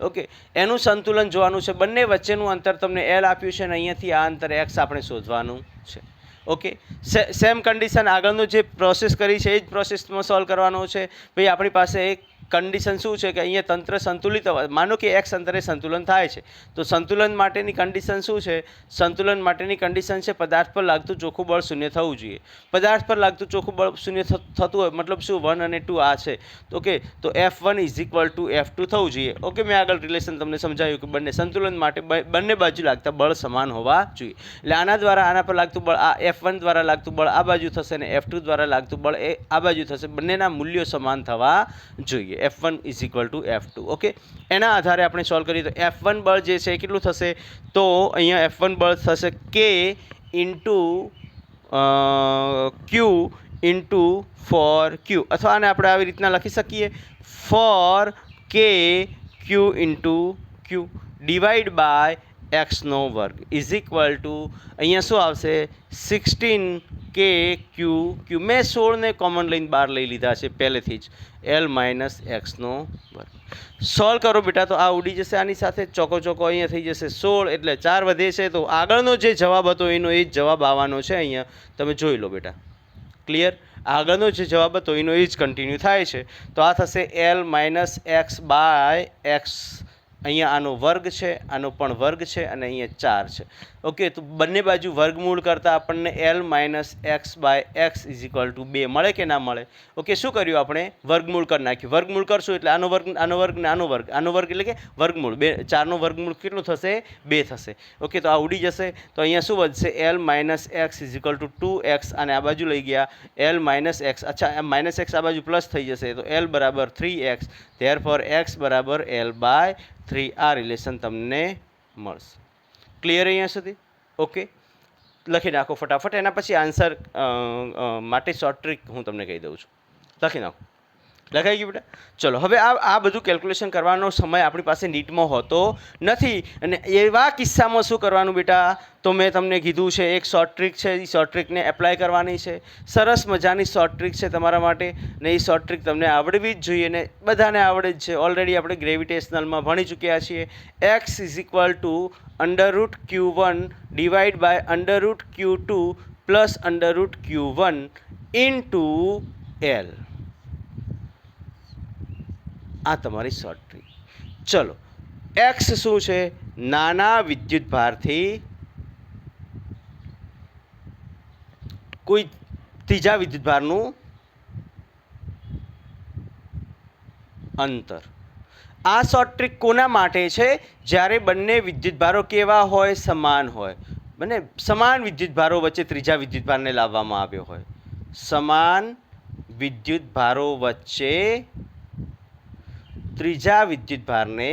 ઓકે, એનું સંતુલન જોવાનું છે. બંને વચ્ચેનું અંતર તમને l આપ્યું છે અને અહીંયાથી આ અંતર x આપણે શોધવાનું છે. ઓકે, સેમ કન્ડિશન આગળનું જે પ્રોસેસ કરી છે એ જ પ્રોસેસમાં સોલ્વ કરવાનો છે. ભાઈ આપણી પાસે એક કન્ડિશન શું છે કે અહીંયા તંત્ર સંતુલિત, માનો કે x અંતરે સંતુલન થાય છે તો સંતુલન માટેની કન્ડિશન શું છે? સંતુલન માટેની કન્ડિશન છે પદાર્થ પર લાગતું ચોખ્ખું બળ 0 થવું જોઈએ. પદાર્થ પર લાગતું ચોખ્ખું બળ 0 થતું હોય મતલબ શું? 1 અને 2 આ છે. ઓકે, તો F1 = F2 થવું જોઈએ. ઓકે, મેં આગળ રિલેશન તમને સમજાવ્યું કે બંને સંતુલન માટે બંને બાજુ લાગતા બળ સમાન હોવા જોઈએ. એટલે આના દ્વારા આના પર લાગતું બળ, આ F1 દ્વારા લાગતું બળ આ બાજુ થશે અને F2 દ્વારા લાગતું બળ એ આ બાજુ થશે. બંનેના મૂલ્યો સમાન થવા જોઈએ. F1 = F2. ઓકે, એના આધારે આપણે સોલ્વ કરીએ તો F1 બળ જે છે કેટલું થશે? તો અહીંયા F1 બળ થશે K × Q × 4Q, અથવા આને આપણે આવી રીતના લખી શકીએ 4K Q × Q / x² અહીંયા શું આવશે? 16K Q. મેં 16ને કોમન લઈને બહાર લઈ લીધા છે પહેલેથી જ. l - x². સોલ્વ કરો બેટા તો આ ઉડી જશે આની સાથે. ચોકો અહીંયા થઈ જશે 16 એટલે 4 વધે છે. તો આગળનો જે જવાબ હતો એનો એ જ જવાબ આવવાનો છે. અહીંયા તમે જોઈ લો બેટા. ક્લિયર? આગળનો જે જવાબ હતો એનો એ જ કન્ટિન્યુ થાય છે. તો આ થશે l - x / x². અહીંયા આનો વર્ગ છે, આનો પણ વર્ગ છે અને અહીંયા 4 છે. ઓકે, તો બંને બાજુ વર્ગમૂળ કરતાં આપણને L - x/x = 2 મળે કે ના મળે? ઓકે, શું કર્યું આપણે? વર્ગમૂળ કરી નાખ્યું. વર્ગમૂળ કરશું એટલે આનો વર્ગ ને આનો વર્ગ, આનો વર્ગ એટલે કે વર્ગમૂળ. 4નો વર્ગમૂળ કેટલું થશે? 2 થશે. ઓકે, તો આ ઉડી જશે. તો અહીંયા શું વધશે? L - x = 2x અને આ બાજુ લઈ ગયા L - x. અચ્છા, -x આ બાજુ પ્લસ થઈ જશે તો L = 3x. Therefore x = L/3. આ રિલેશન તમને મળશે. ક્લિયર અહીંયા સુધી? ઓકે, લખી નાખો ફટાફટ. એના પછી આન્સર માટે શોર્ટ ટ્રીક હું તમને કહી દઉં છું. લખી નાખો. લખાઈ ગયું બેટા? ચલો, હવે આ બધું કેલ્ક્યુલેશન કરવાનો સમય આપણી પાસે નીટમાં હોતો નથી. અને એવા કિસ્સામાં શું કરવાનું બેટા? તો મેં તમને કીધું છે એક શોર્ટ ટ્રીક છે. એ શોર્ટ ટ્રીકને એપ્લાય કરવાની છે. સરસ મજાની શોર્ટ ટ્રીક છે તમારા માટે. ને એ શોર્ટ ટ્રીક તમને આવડવી જ જોઈએ ને બધાને આવડે જ છે. ઓલરેડી આપણે ગ્રેવિટેશનલમાં ભણી ચૂક્યા છીએ. x = √q1 / √q2 + √q1 * L. આ તમારી શોર્ટ ટ્રીક. ચલો, x શું છે? નાના વિદ્યુતભારથી કોઈ ત્રીજા વિદ્યુતભારનું અંતર. આ શોર્ટ ટ્રીક કોના માટે છે? જ્યારે બંને વિદ્યુતભારો કેવા હોય? સમાન હોય. બંને સમાન વિદ્યુતભારો વચ્ચે ત્રીજા વિદ્યુતભારને લાવવામાં આવ્યો હોય. સમાન વિદ્યુતભારો વચ્ચે ત્રીજા વિદ્યુતભારને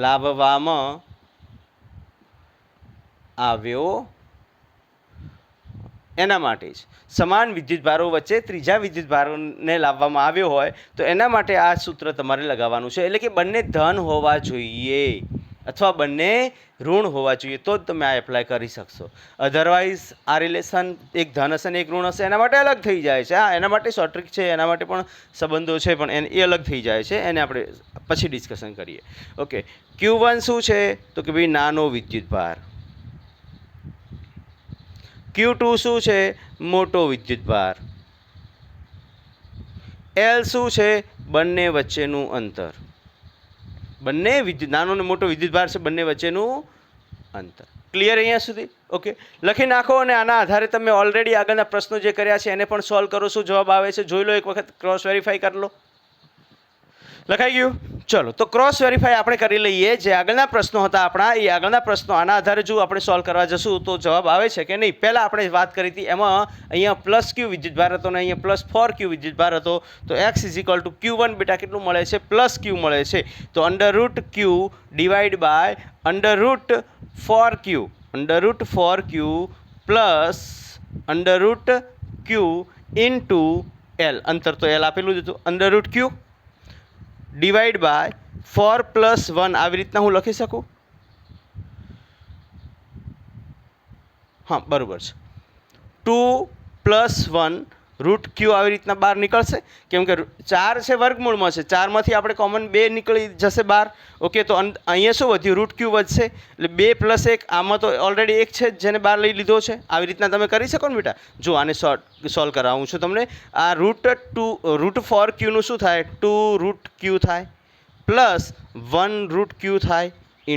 લાવવામાં આવ્યો એના માટે જ. સમાન વિદ્યુતભારો વચ્ચે ત્રીજા વિદ્યુતભારોને લાવવામાં આવ્યો હોય તો એના માટે આ સૂત્ર તમારે લગાવવાનું છે. એટલે કે બંને ધન હોવા જોઈએ અથવા બંને ઋણ હોવા જોઈએ તો જ તમે આ એપ્લાય કરી શકશો. અધરવાઇઝ આ રિલેશન એક ધન હશે ને એક ઋણ હશે એના માટે અલગ થઈ જાય છે. હા, એના માટે શોર્ટ ટ્રીક છે, એના માટે પણ સંબંધો છે, પણ એ અલગ થઈ જાય છે. એને આપણે પછી ડિસ્કશન કરીએ. ઓકે, Q1 શું છે? તો કે ભાઈ નાનો વિદ્યુતભાર. Q2 શું છે? મોટો વિદ્યુતભાર. L શું છે? બંને વચ્ચેનું અંતર. બંને નાનો ને મોટો વિદ્યુતભાર છે, બંને વચ્ચેનું અંતર. ક્લિયર અહીંયા સુધી? ઓકે, લખી નાખો અને આના આધારે તમે ઓલરેડી આગળના પ્રશ્નો જે કર્યા છે એને પણ સોલ્વ કરો. શું જવાબ આવે છે જોઈ લો, એક વખત ક્રોસ વેરીફાઈ કરી લો. લખાઈ ગયું? ચલો, તો ક્રોસ વેરીફાઈ આપણે કરી લઈએ. જે આગળના પ્રશ્નો હતા આપણા, એ આગળના પ્રશ્નો આના આધારે જો આપણે સોલ્વ કરવા જશું તો જવાબ આવે છે કે નહીં. પહેલાં આપણે વાત કરી હતી એમાં અહીંયા +q વિદ્યુતભાર હતો અને અહીંયા +4q વિદ્યુતભાર હતો. તો x = Q1 બેટા કેટલું મળે છે? +q મળે છે. તો √q / √4q +√q * L. અંતર તો L આપેલું જ હતું. √q / 4 + 1 આવી રીતના હું લખી શકું? હા, બરાબર છે. 2 + 1 √q આવી રીતના બહાર નીકળશે. કેમ કે 4 છે વર્ગમૂળમાં છે, 4માંથી આપણે કોમન 2 નીકળી જશે બહાર. ઓકે, તો અહીંયા શું વધ્યું? √q વધશે. એટલે 2 + 1, આમાં તો ઓલરેડી 1 છે જેને બહાર લઈ લીધો છે. આવી રીતના તમે કરી શકો ને બેટા. જો આને સોલ્વ કરાવું છું તમને. આ √4q નું શું થાય? 2 √q થાય +1 √q થાય *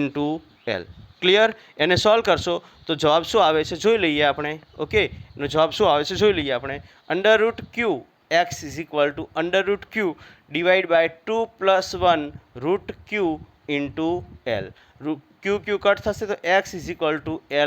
L. ક્લિયર? એને સોલ્વ કરશો તો જવાબ શું આવે છે જોઈ લઈએ આપણે. ઓકે, એનો જવાબ શું આવે છે જોઈ લઈએ આપણે. √q x = √q / 2 + 1 √q * L. q cut થશે તો x =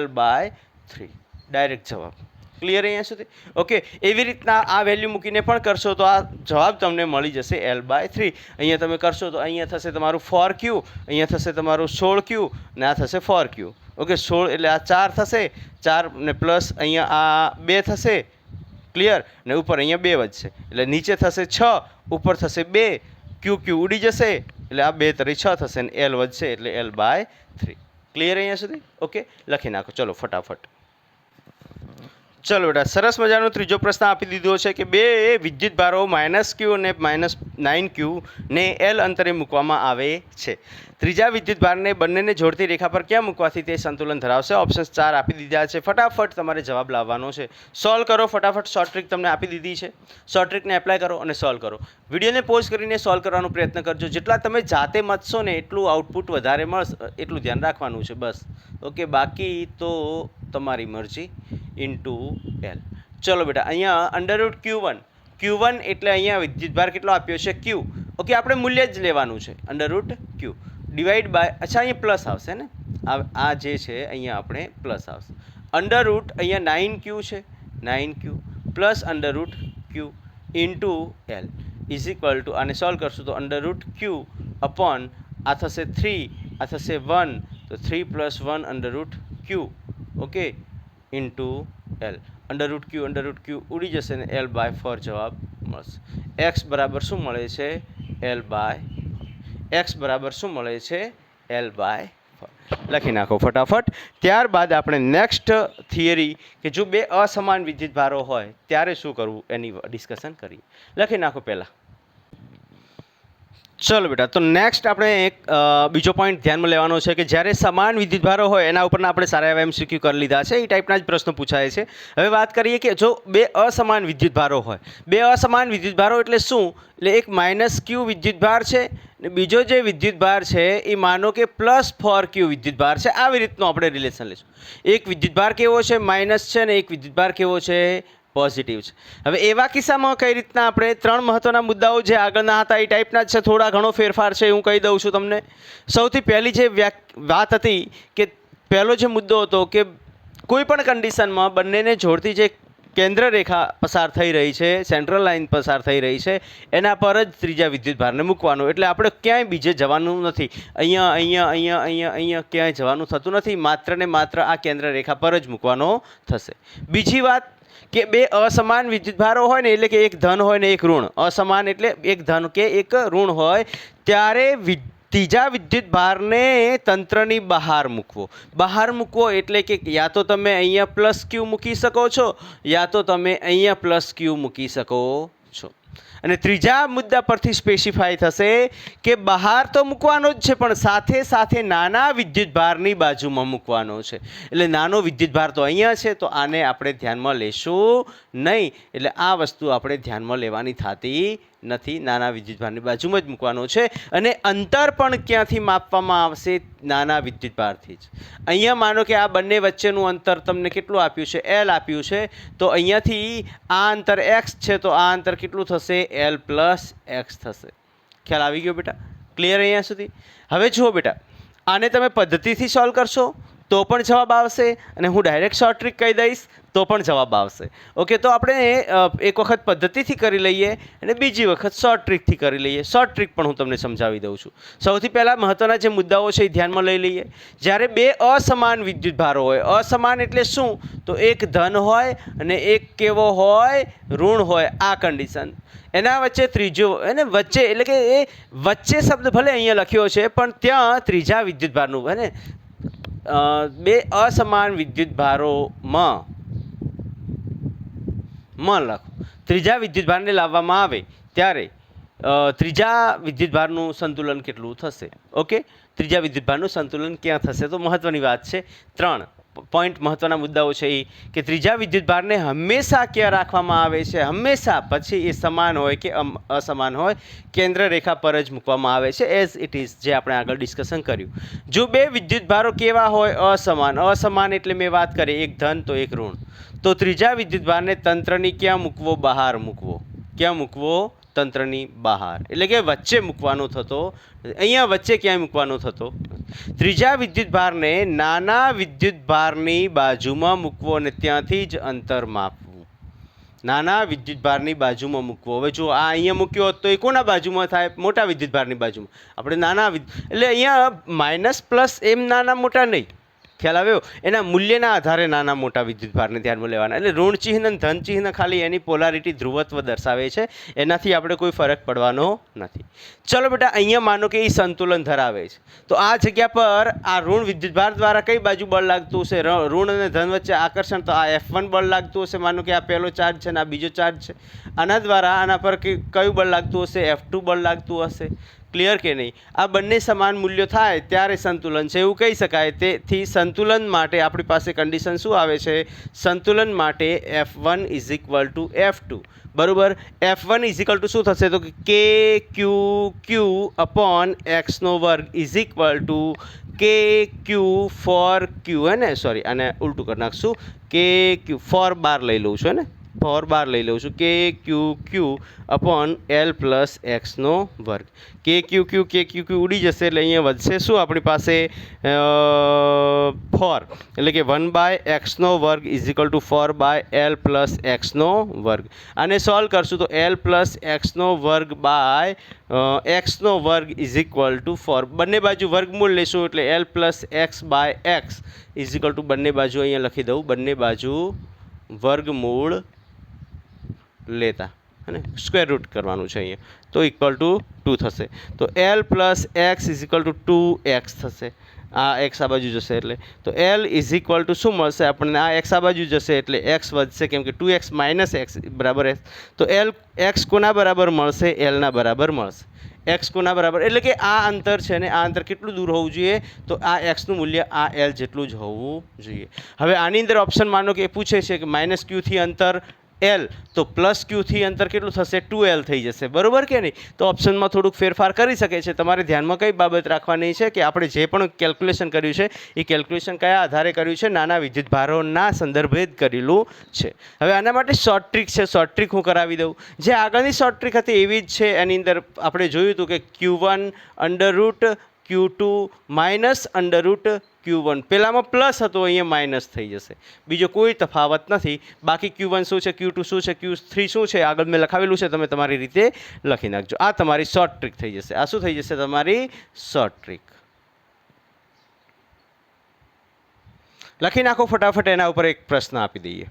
L/3. ડાયરેક્ટ જવાબ. ક્લિયર અહીંયા સુધી? ઓકે, એવી રીતના આ વેલ્યુ મૂકીને પણ કરશો તો આ જવાબ તમને મળી જશે L/3. અહીંયા તમે કરશો તો અહીંયા થશે તમારું 4q, અહીંયા થશે તમારું 16q અને આ થશે 4q. ઓકે, 16 એટલે આ 4 થશે, 4 ને પ્લસ અહીંયા આ 2 થશે. ક્લિયર? ને ઉપર અહીંયા 2 વધશે એટલે નીચે થશે 6, ઉપર થશે 2, q ઉડી જશે એટલે આ 2 * 6 થશે અને L વધશે એટલે L/3. ક્લિયર અહીંયા સુધી? ઓકે, લખી નાખો ચલો ફટાફટ. ચલો બેટા, સરસ મજાનો ત્રીજો પ્રશ્ન આપી દીધો છે કે બે વિદ્યુતભારો -Q અને -9Q ને L અંતરે મૂકવામાં આવે છે. ત્રીજા વિદ્યુતભારને બંનેને જોડતી રેખા પર ક્યાં મૂકવાથી તે સંતુલન ધરાવશે? ઓપ્શન્સ 4 આપી દીધા છે. ફટાફટ તમારે જવાબ લાવવાનો છે. સોલ્વ કરો ફટાફટ. શોર્ટ ટ્રીક તમને આપી દીધી છે. શોર્ટ ટ્રીકને એપ્લાય કરો અને સોલ્વ કરો. વિડીયોને પોઝ કરીને સોલ્વ કરવાનો પ્રયત્ન કરજો. જેટલા તમે જાતે મથશો ને એટલું આઉટપુટ વધારે મળશે, એટલું ધ્યાન રાખવાનું છે બસ. ઓકે, બાકી તો તમારી મરજી. Into L. ચલો બેટા, અહીંયા √Q1 એટલે અહીંયા વિદ્યુતભાર કેટલો આપ્યો છે? Q. ઓકે, આપણે મૂલ્ય જ લેવાનું છે. √Q ડિવાઈડ બાય, અચ્છા અહીંયા પ્લસ આવશે ને, આ જે છે અહીંયા આપણે પ્લસ આવશે. √ અહીંયા 9Q છે, 9Q plus √Q into L is equal two, આને સોલ્વ કરશું તો √Q અપોન આ થશે 3, આ થશે 1, તો 3 + 1 √Q. Okay, into L. √Q ઉડી જશે ને L/4 જવાબ મળશે. x બરાબર શું મળે છે? L/4. x બરાબર શું મળે છે? L/4. લખી નાખો ફટાફટ. ત્યારબાદ આપણે નેક્સ્ટ થિયરી કે જો બે અસમાન વિદ્યુતભારો હોય ત્યારે શું કરવું એની ડિસ્કશન કરીએ. લખી નાખો પહેલાં. ચલો બેટા, તો નેક્સ્ટ આપણે એક બીજો પોઈન્ટ ધ્યાનમાં લેવાનો છે કે જ્યારે સમાન વિદ્યુતભારો હોય એના ઉપરના આપણે સારા એવા MCQ કરી લીધા છે. એ ટાઈપના જ પ્રશ્નો પૂછાય છે. હવે વાત કરીએ કે જો બે અસમાન વિદ્યુતભારો હોય. બે અસમાન વિદ્યુતભારો એટલે શું? એટલે એક -Q વિદ્યુતભાર છે ને બીજો જે વિદ્યુતભાર છે એ માનો કે +4Q વિદ્યુતભાર છે. આવી રીતનું આપણે રિલેશન લઈશું. એક વિદ્યુતભાર કેવો છે? માઇનસ છે, ને એક વિદ્યુતભાર કેવો છે? પોઝિટિવ છે. હવે એવા કિસ્સામાં કઈ રીતના આપણે 3 મહત્વના મુદ્દાઓ જે આગળના હતા એ ટાઈપના જ છે, થોડા ઘણો ફેરફાર છે, હું કહી દઉં છું તમને. સૌથી પહેલી જે વાત હતી કે પહેલો જે મુદ્દો હતો કે કોઈ પણ કન્ડિશનમાં બંનેને જોડતી જે કેન્દ્ર રેખા પસાર થઈ રહી છે, સેન્ટ્રલ લાઇન પસાર થઈ રહી છે, એના પર જ ત્રીજા વિદ્યુતભારને મૂકવાનો. એટલે આપણે ક્યાંય બીજે જવાનું નથી. અહીંયા ક્યાંય જવાનું થતું નથી. માત્ર ને માત્ર આ કેન્દ્ર રેખા પર જ મૂકવાનો થશે. બીજી વાત કે બે અસમાન વિદ્યુતભારો હોય ને, એટલે કે એક ધન હોય ને એક ઋણ. અસમાન એટલે એક ધન કે એક ઋણ હોય ત્યારે ત્રીજા વિદ્યુતભારને તંત્રની બહાર મૂકવો. બહાર મૂકવો એટલે કે યા તો તમે અહીંયા +Q મૂકી શકો છો, યા તો તમે અહીંયા +Q મૂકી શકો છો. અને ત્રીજા મુદ્દા પરથી સ્પેસિફાઈ થશે કે બહાર તો મૂકવાનો જ છે, પણ સાથે સાથે નાના વિદ્યુતભારની બાજુમાં મૂકવાનો છે. એટલે નાનો વિદ્યુતભાર તો અહીંયા છે, તો આને આપણે ધ્યાનમાં લેશું નહીં. એટલે આ વસ્તુ આપણે ધ્યાનમાં લેવાની થતી નથી. નાના વિદ્યુતભારની બાજુમાં જ મૂકવાનો છે. અને અંતર પણ ક્યાંથી માપવામાં આવશે? નાના વિદ્યુતભારથી જ. અહીંયા માનો કે આ બંને વચ્ચેનું અંતર તમને કેટલું આપ્યું છે? L આપ્યું છે. તો અહીંયાથી આ અંતર x છે, તો આ અંતર કેટલું થશે? L + x થશે. ખ્યાલ આવી ગયો બેટા? ક્લિયર અહીંયા સુધી? હવે જુઓ બેટા, આને તમે પદ્ધતિથી સોલ્વ કરશો તો પણ જવાબ આવશે, અને હું ડાયરેક્ટ શોર્ટ ટ્રીક કહી દઈશ તો પણ જવાબ આવશે. ઓકે, તો આપણે એક વખત પદ્ધતિથી કરી લઈએ અને બીજી વખત શોર્ટ ટ્રીકથી કરી લઈએ. શોર્ટ ટ્રીક પણ હું તમને સમજાવી દઉં છું. સૌથી પહેલાં મહત્ત્વના જે મુદ્દાઓ છે એ ધ્યાનમાં લઈ લઈએ. જ્યારે બે અસમાન વિદ્યુતભારો હોય, અસમાન એટલે શું? તો એક ધન હોય અને એક કેવો હોય? ઋણ હોય. આ કન્ડિશન. એના વચ્ચે ત્રીજો, એને વચ્ચે એટલે કે એ વચ્ચે શબ્દ ભલે અહીંયા લખ્યો છે, પણ ત્યાં ત્રીજા વિદ્યુતભારનું હે ને, બે અસમાન વિદ્યુતભારોમાં લખો. ત્રીજા વિદ્યુતભારને લાવવામાં આવે ત્યારે ત્રીજા વિદ્યુતભારનું સંતુલન કેટલું થશે? ઓકે, ત્રીજા વિદ્યુતભારનું સંતુલન ક્યાં થશે? તો મહત્વની વાત છે. 3 પોઈન્ટ મહત્વના મુદ્દાઓ છે એ કે ત્રીજા વિદ્યુતભારને હંમેશા ક્યાં રાખવામાં આવે છે? હંમેશા, પછી એ સમાન હોય કે અસમાન હોય, કેન્દ્ર રેખા પર જ મૂકવામાં આવે છે, એઝ ઇટ ઇઝ, જે આપણે આગળ ડિસ્કશન કર્યું. જો બે વિદ્યુતભારો કેવા હોય? અસમાન. અસમાન એટલે મેં વાત કરી એક ધન તો એક ઋણ. તો ત્રીજા વિદ્યુતભારને તંત્રની ક્યાં મૂકવો? બહાર મૂકવો. ક્યાં મૂકવો? તંત્રની બહાર. એટલે કે વચ્ચે મૂકવાનો થતો. અહીંયા વચ્ચે ક્યાંય મૂકવાનો થતો. ત્રીજા વિદ્યુતભારને નાના વિદ્યુતભારની બાજુમાં મૂકવો અને ત્યાંથી જ અંતર માપવું. નાના વિદ્યુતભારની બાજુમાં મૂકવો. હવે જો આ અહીંયા મૂક્યો હોત તો એ કોના બાજુમાં થાય? મોટા વિદ્યુતભારની બાજુમાં. આપણે નાના એટલે અહીંયા માઇનસ પ્લસ એમ નાના મોટા નહીં, ખ્યાલ આવ્યો? એના મૂલ્યના આધારે નાના મોટા વિદ્યુતભારને ધ્યાનમાં લેવાના. એટલે ઋણ ચિહ્ન અને ધન ચિહ્ન ખાલી એની પોલારિટી ધ્રુવત્વ દર્શાવે છે, એનાથી આપણે કોઈ ફરક પડવાનો નથી. ચલો બેટા, અહીંયા માનો કે એ સંતુલન ધરાવે છે, તો આ જગ્યા પર આ ઋણ વિદ્યુતભાર દ્વારા કઈ બાજુ બળ લાગતું હશે? ઋણ અને ધન વચ્ચે આકર્ષણ, તો આ F1 બળ લાગતું હશે. માનો કે આ પહેલો ચાર્જ છે ને આ બીજો ચાર્જ છે. આના દ્વારા આના પર કયું બળ લાગતું હશે? F2 બળ લાગતું હશે. ક્લિયર કે નહીં? આ બંને સમાન મૂલ્યો થાય ત્યારે સંતુલન છે એવું કહી શકાય. તેથી સંતુલન માટે આપણી પાસે કન્ડિશન શું આવે છે? સંતુલન માટે F1 = F2. બરાબર. F1 = શું થશે? તો કે KQ/X² KQ for Q, હે ને? સોરી, આને ઉલટું કરી નાખશું. KQ ફોર બાર લઈ લઉં છું, હે ને? ફોર બાર લઈ લઉં છું. KQQ/L+X². KQQ ઉડી જશે એટલે અહીંયા વધશે શું આપણી પાસે? 4, એટલે કે 1/X² = 4/L+X². આને સોલ્વ કરશું તો L+X²/X² = 4. બંને બાજુ વર્ગમૂળ લેશું એટલે L+X/X = બંને બાજુ અહીંયા લખી દઉં, બંને બાજુ વર્ગમૂળ લેતા, અને સ્ક્વેર રૂટ કરવાનું છે અહીંયા, તો =2 થશે. તો L+X = 2x થશે. આ x આ બાજુ જશે એટલે તો L = શું મળશે આપણને? આ x આ બાજુ જશે એટલે x વધશે, કેમ કે 2x - x = x. તો x કોના બરાબર મળશે? L ના બરાબર મળશે. x કોના બરાબર? એટલે કે આ અંતર છે ને, આ અંતર કેટલું દૂર હોવું જોઈએ? તો આ x નું મૂલ્ય આ L જેટલું જ હોવું જોઈએ. હવે આની અંદર ઓપ્શન માનો કે એ પૂછે છે કે -q થી અંતર L, તો +q થી અંતર કેટલું થશે? 2L થઈ જશે. બરાબર કે નહીં? તો ઓપ્શનમાં થોડુંક ફેરફાર કરી શકે છે. તમારે ધ્યાનમાં કઈ બાબત રાખવાની છે કે આપણે જે પણ કેલ્ક્યુલેશન કર્યું છે એ કેલ્ક્યુલેશન કયા આધારે કર્યું છે? નાના વિદ્યુતભારોના સંદર્ભે જ કરેલું છે. હવે આના માટે શોર્ટ ટ્રીક છે, શોર્ટ ટ્રીક હું કરાવી દઉં. જે આગળની શોર્ટ ટ્રીક હતી એવી જ છે. એની અંદર આપણે જોયું હતું કે Q1 √Q2 -√Q1. પહેલામાં પ્લસ હતો, અહીંયા માઇનસ થઈ જશે. બીજો કોઈ તફાવત નથી. બાકી Q1 શું છે, Q2 શું છે, Q3 શું છે, આગળ મેં લખાવેલું છે, તમે તમારી રીતે લખી નાખજો. આ તમારી શોર્ટ ટ્રીક થઈ જશે. આ શું થઈ જશે? તમારી શોર્ટ ટ્રીક. લખી નાખો ફટાફટ. એના ઉપર એક પ્રશ્ન આપી દઈએ.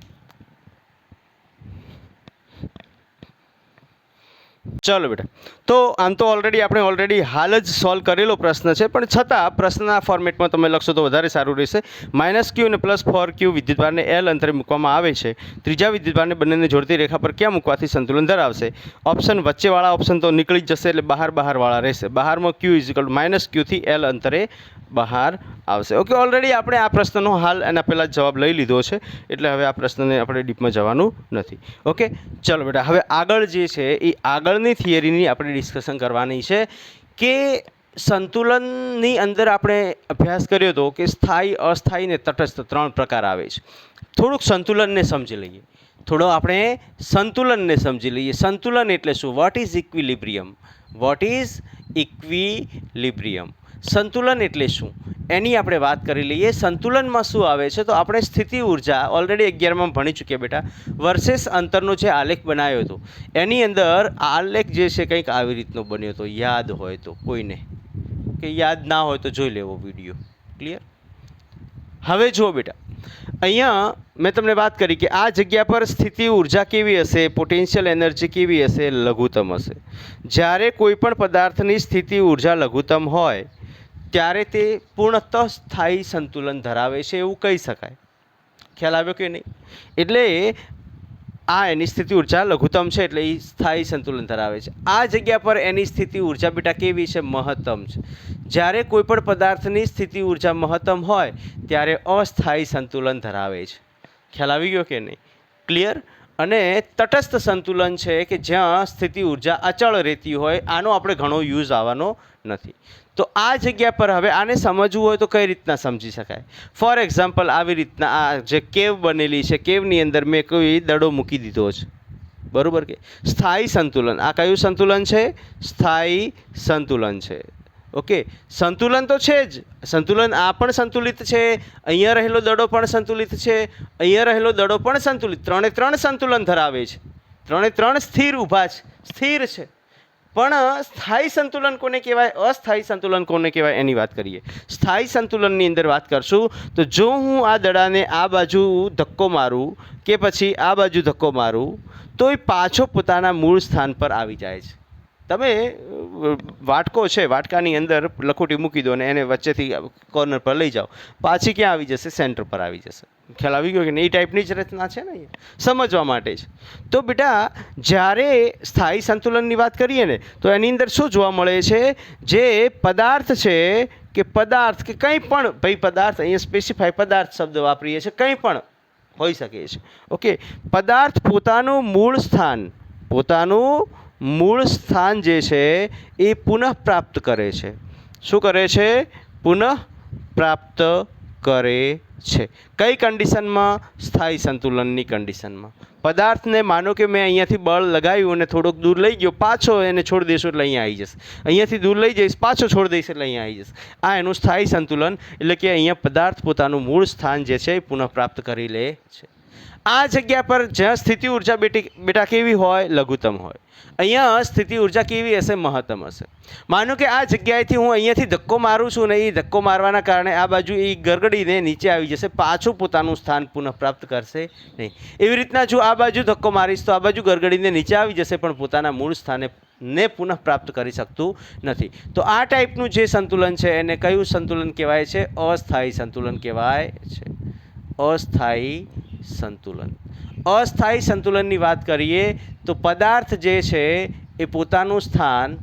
ચલો બેટા, તો આમ તો આપણે હાલ જ સોલ્વ કરેલો પ્રશ્ન છે, પણ છતાં પ્રશ્નના ફોર્મેટમાં તમે લખશો તો વધારે સારું રહેશે. -q અને +4q વિદ્યુતભારને L અંતરે મૂકવામાં આવે છે. ત્રીજા વિદ્યુતભારને બંનેને જોડતી રેખા પર ક્યાં મૂકવાથી સંતુલન ધરાવશે? ઓપ્શન વચ્ચેવાળા ઓપ્શન તો નીકળી જ જશે, એટલે બહારવાળા રહેશે. બહારમાં q = -q થી L અંતરે બહાર આવશે. ઓકે, ઓલરેડી આપણે આ પ્રશ્નનો હાલ એના પહેલાં જવાબ લઈ લીધો છે, એટલે હવે આ પ્રશ્નને આપણે ડીપમાં જવાનું નથી. ઓકે, ચલો બેટા, હવે આગળ જે છે એ આગળની થિયરીની આપણે ડિસ્કશન કરવાની છે કે સંતુલનની અંદર આપણે અભ્યાસ કર્યો હતો કે સ્થાયી, અસ્થાયી ને તટસ્થ 3 પ્રકાર આવે છે. થોડુંક સંતુલનને સમજી લઈએ. સંતુલન એટલે શું? What is equilibrium? સંતુલન એટલે શું એની આપણે વાત કરી લઈએ. સંતુલનમાં શું આવે છે? તો આપણે સ્થિતિ ઉર્જા ઓલરેડી 11માં ભણી ચૂક્યા બેટા. વર્સેસ અંતરનો જે આલેખ બનાવ્યો હતો એની અંદર આલેખ જે છે કંઈક આવી રીતનો બન્યો હતો. યાદ હોય તો કોઈને, કે યાદ ના હોય તો જોઈ લેવો વિડીયો. ક્લિયર? હવે જુઓ બેટા, અહીંયા મેં તમને વાત કરી કે આ જગ્યા પર સ્થિતિ ઉર્જા કેવી હશે? પોટેન્શિયલ એનર્જી કેવી હશે? લઘુત્તમ હશે. જ્યારે કોઈ પણ પદાર્થની સ્થિતિ ઉર્જા લઘુત્તમ હોય ત્યારે તે પૂર્ણતઃ સ્થાયી સંતુલન ધરાવે છે એવું કહી શકાય. ખ્યાલ આવ્યો કે નહીં? એટલે આ એની સ્થિતિ ઉર્જા લઘુત્તમ છે એટલે એ સ્થાયી સંતુલન ધરાવે છે. આ જગ્યા પર એની સ્થિતિ ઉર્જા બેટા કેવી છે? મહત્તમ છે. જ્યારે કોઈ પણ પદાર્થની સ્થિતિ ઉર્જા મહત્તમ હોય ત્યારે અસ્થાયી સંતુલન ધરાવે છે. ખ્યાલ આવી ગયો કે નહીં? ક્લિયર? અને તટસ્થ સંતુલન છે કે જ્યાં સ્થિતિ ઉર્જા અચળ રહેતી હોય. આનો આપણે ઘણો યુઝ આવવાનો નથી. તો આ જગ્યા પર હવે આને સમજવું હોય તો કઈ રીતના સમજી શકાય? ફોર એક્ઝામ્પલ, આવી રીતના આ જે કેવ બનેલી છે, કેવની અંદર મેં કોઈ દડો મૂકી દીધો છે. બરાબર કે? સ્થાયી સંતુલન. આ કયું સંતુલન છે? સ્થાયી સંતુલન છે. ઓકે, સંતુલન તો છે જ. સંતુલન આ પણ સંતુલિત છે, અહીંયા રહેલો દડો પણ સંતુલિત છે, અહીંયા રહેલો દડો પણ સંતુલિત. 3 સંતુલન ધરાવે છે. 3 સ્થિર ઊભા છે, સ્થિર છે. પણ સ્થાયી સંતુલન કોને કહેવાય, અસ્થાયી સંતુલન કોને કહેવાય એની વાત કરીએ. સ્થાયી સંતુલનની અંદર વાત કરશું તો જો હું આ દડાને આ બાજુ ધક્કો મારું કે પછી આ બાજુ ધક્કો મારું તો એ પાછો પોતાના મૂળ સ્થાન પર આવી જાય છે. તમે વાટકો છે, વાટકાની અંદર લખોટી મૂકી દો અને એને વચ્ચેથી કોર્નર પર લઈ જાઓ, પાછી ક્યાં આવી જશે, સેન્ટર પર આવી જશે. ખ્યાલ આવી ગયો કે નહીં? એ ટાઈપની જ રચના છે ને, સમજવા માટે જ. તો બેટા જ્યારે સ્થાયી સંતુલનની વાત કરીએ ને તો એની અંદર શું જોવા મળે છે, જે પદાર્થ છે કે પદાર્થ કે કંઈ પણ, ભાઈ પદાર્થ અહીંયા સ્પેસિફાય પદાર્થ શબ્દ વાપરીએ છીએ, કંઈ પણ હોઈ શકે છે. ઓકે, પદાર્થ પોતાનું મૂળ સ્થાન જે છે એ પુનઃ પ્રાપ્ત કરે છે. શું કરે છે? પુનઃ પ્રાપ્ત કરે છે. કઈ કન્ડિશનમાં? સ્થાયી સંતુલનની કન્ડિશનમાં. પદાર્થને માનો કે મેં અહીંયાથી બળ લગાવ્યું અને થોડોક દૂર લઈ ગયો, પાછો એને છોડી દઈશું એટલે અહીંયા આવી જશે. અહીંયાથી દૂર લઈ જઈશ, પાછો છોડી દઈશ એટલે અહીંયા આવી જશે. આ એનું સ્થાયી સંતુલન, એટલે કે અહીંયા પદાર્થ પોતાનું મૂળ સ્થાન જે છે એ પુનઃ પ્રાપ્ત કરી લે છે. આ જગ્યા પર જ્યાં સ્થિતિ ઉર્જા બેટા કેવી હોય? લઘુત્તમ હોય. અહીંયા સ્થિતિ ઉર્જા કેવી હશે? મહત્તમ હશે. માનો કે આ જગ્યાએથી હું અહીંયાથી ધક્કો મારું છું ને એ ધક્કો મારવાના કારણે આ બાજુ એ ગરગડીને નીચે આવી જશે, પાછું પોતાનું સ્થાન પુનઃ પ્રાપ્ત કરશે નહીં. એવી રીતના જો આ બાજુ ધક્કો મારીશ તો આ બાજુ ગરગડીને નીચે આવી જશે પણ પોતાના મૂળ સ્થાને ને પુનઃ પ્રાપ્ત કરી શકતું નથી. તો આ ટાઈપનું જે સંતુલન છે એને કયું સંતુલન કહેવાય છે? અસ્થાયી સંતુલન કહેવાય છે. અસ્થાયી સંતુલન. અસ્થાયી સંતુલનની વાત કરીએ તો પદાર્થ જે છે એ પોતાનું સ્થાન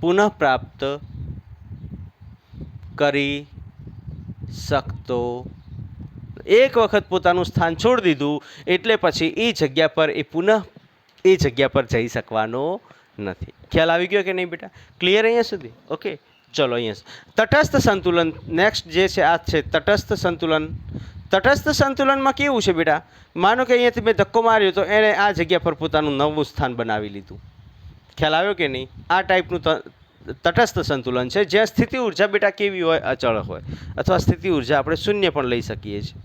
પુનઃ પ્રાપ્ત કરી શકતો, એક વખત પોતાનું સ્થાન છોડી દીધું એટલે પછી એ જગ્યા પર એ પુનઃ એ જગ્યા પર જઈ શકવાનો નથી. ખ્યાલ આવી ગયો કે નહીં બેટા? ક્લિયર અહીંયા સુધી? ઓકે, ચલો અહીંયા તટસ્થ સંતુલન નેક્સ્ટ જે છે આ છે તટસ્થ સંતુલન. તટસ્થ સંતુલનમાં કેવું છે બેટા? માનો કે અહીંયાથી મેં ધક્કો માર્યો તો એણે આ જગ્યા પર પોતાનું નવું સ્થાન બનાવી લીધું. ખ્યાલ આવ્યો કે નહીં? આ ટાઈપનું તટસ્થ સંતુલન છે જ્યાં સ્થિતિ ઉર્જા બેટા કેવી હોય? અચળ હોય, અથવા સ્થિતિ ઉર્જા આપણે શૂન્ય પણ લઈ શકીએ છીએ.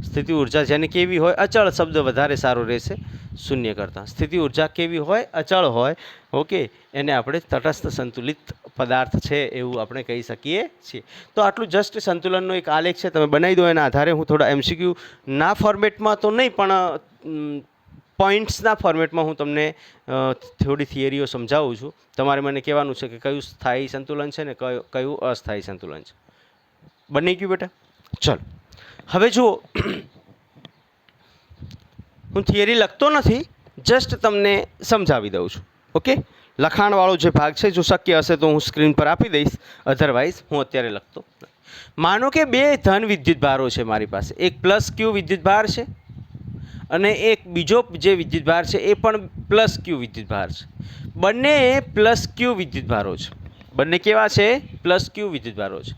સ્થિતિ ઉર્જા જેને કેવી હોય? અચળ શબ્દ વધારે સારો રહેશે શૂન્ય કરતાં. સ્થિતિ ઉર્જા કેવી હોય? અચળ હોય. ઓકે, એને આપણે તટસ્થ સંતુલિત પદાર્થ છે એવું આપણે કહી શકીએ છીએ. તો આટલું જસ્ટ સંતુલનનો એક આલેખ છે, તમે બનાવી દો. એના આધારે હું થોડા MCQ ના ફોર્મેટમાં તો નહીં પણ પોઈન્ટ્સના ફોર્મેટમાં હું તમને થોડી થિયરીઓ સમજાવું છું. તમારે મને કહેવાનું છે કે કયું સ્થાયી સંતુલન છે ને કયું અસ્થાયી સંતુલન છે. બની ગયું બેટા? ચલો હવે જુઓ, હું થિયરી લખતો નથી, જસ્ટ તમને સમજાવી દઉં છું. ઓકે, લખાણવાળો જે ભાગ છે જો શક્ય હશે તો હું સ્ક્રીન પર આપી દઈશ, અધરવાઇઝ હું અત્યારે લખતો. માનો કે બે ધન વિદ્યુતભારો છે મારી પાસે. એક +Q વિદ્યુતભાર છે અને એક બીજો જે વિદ્યુતભાર છે એ પણ +Q વિદ્યુતભાર છે. બંને +Q વિદ્યુતભારો છે. બંને કેવા છે? +Q વિદ્યુતભારો છે.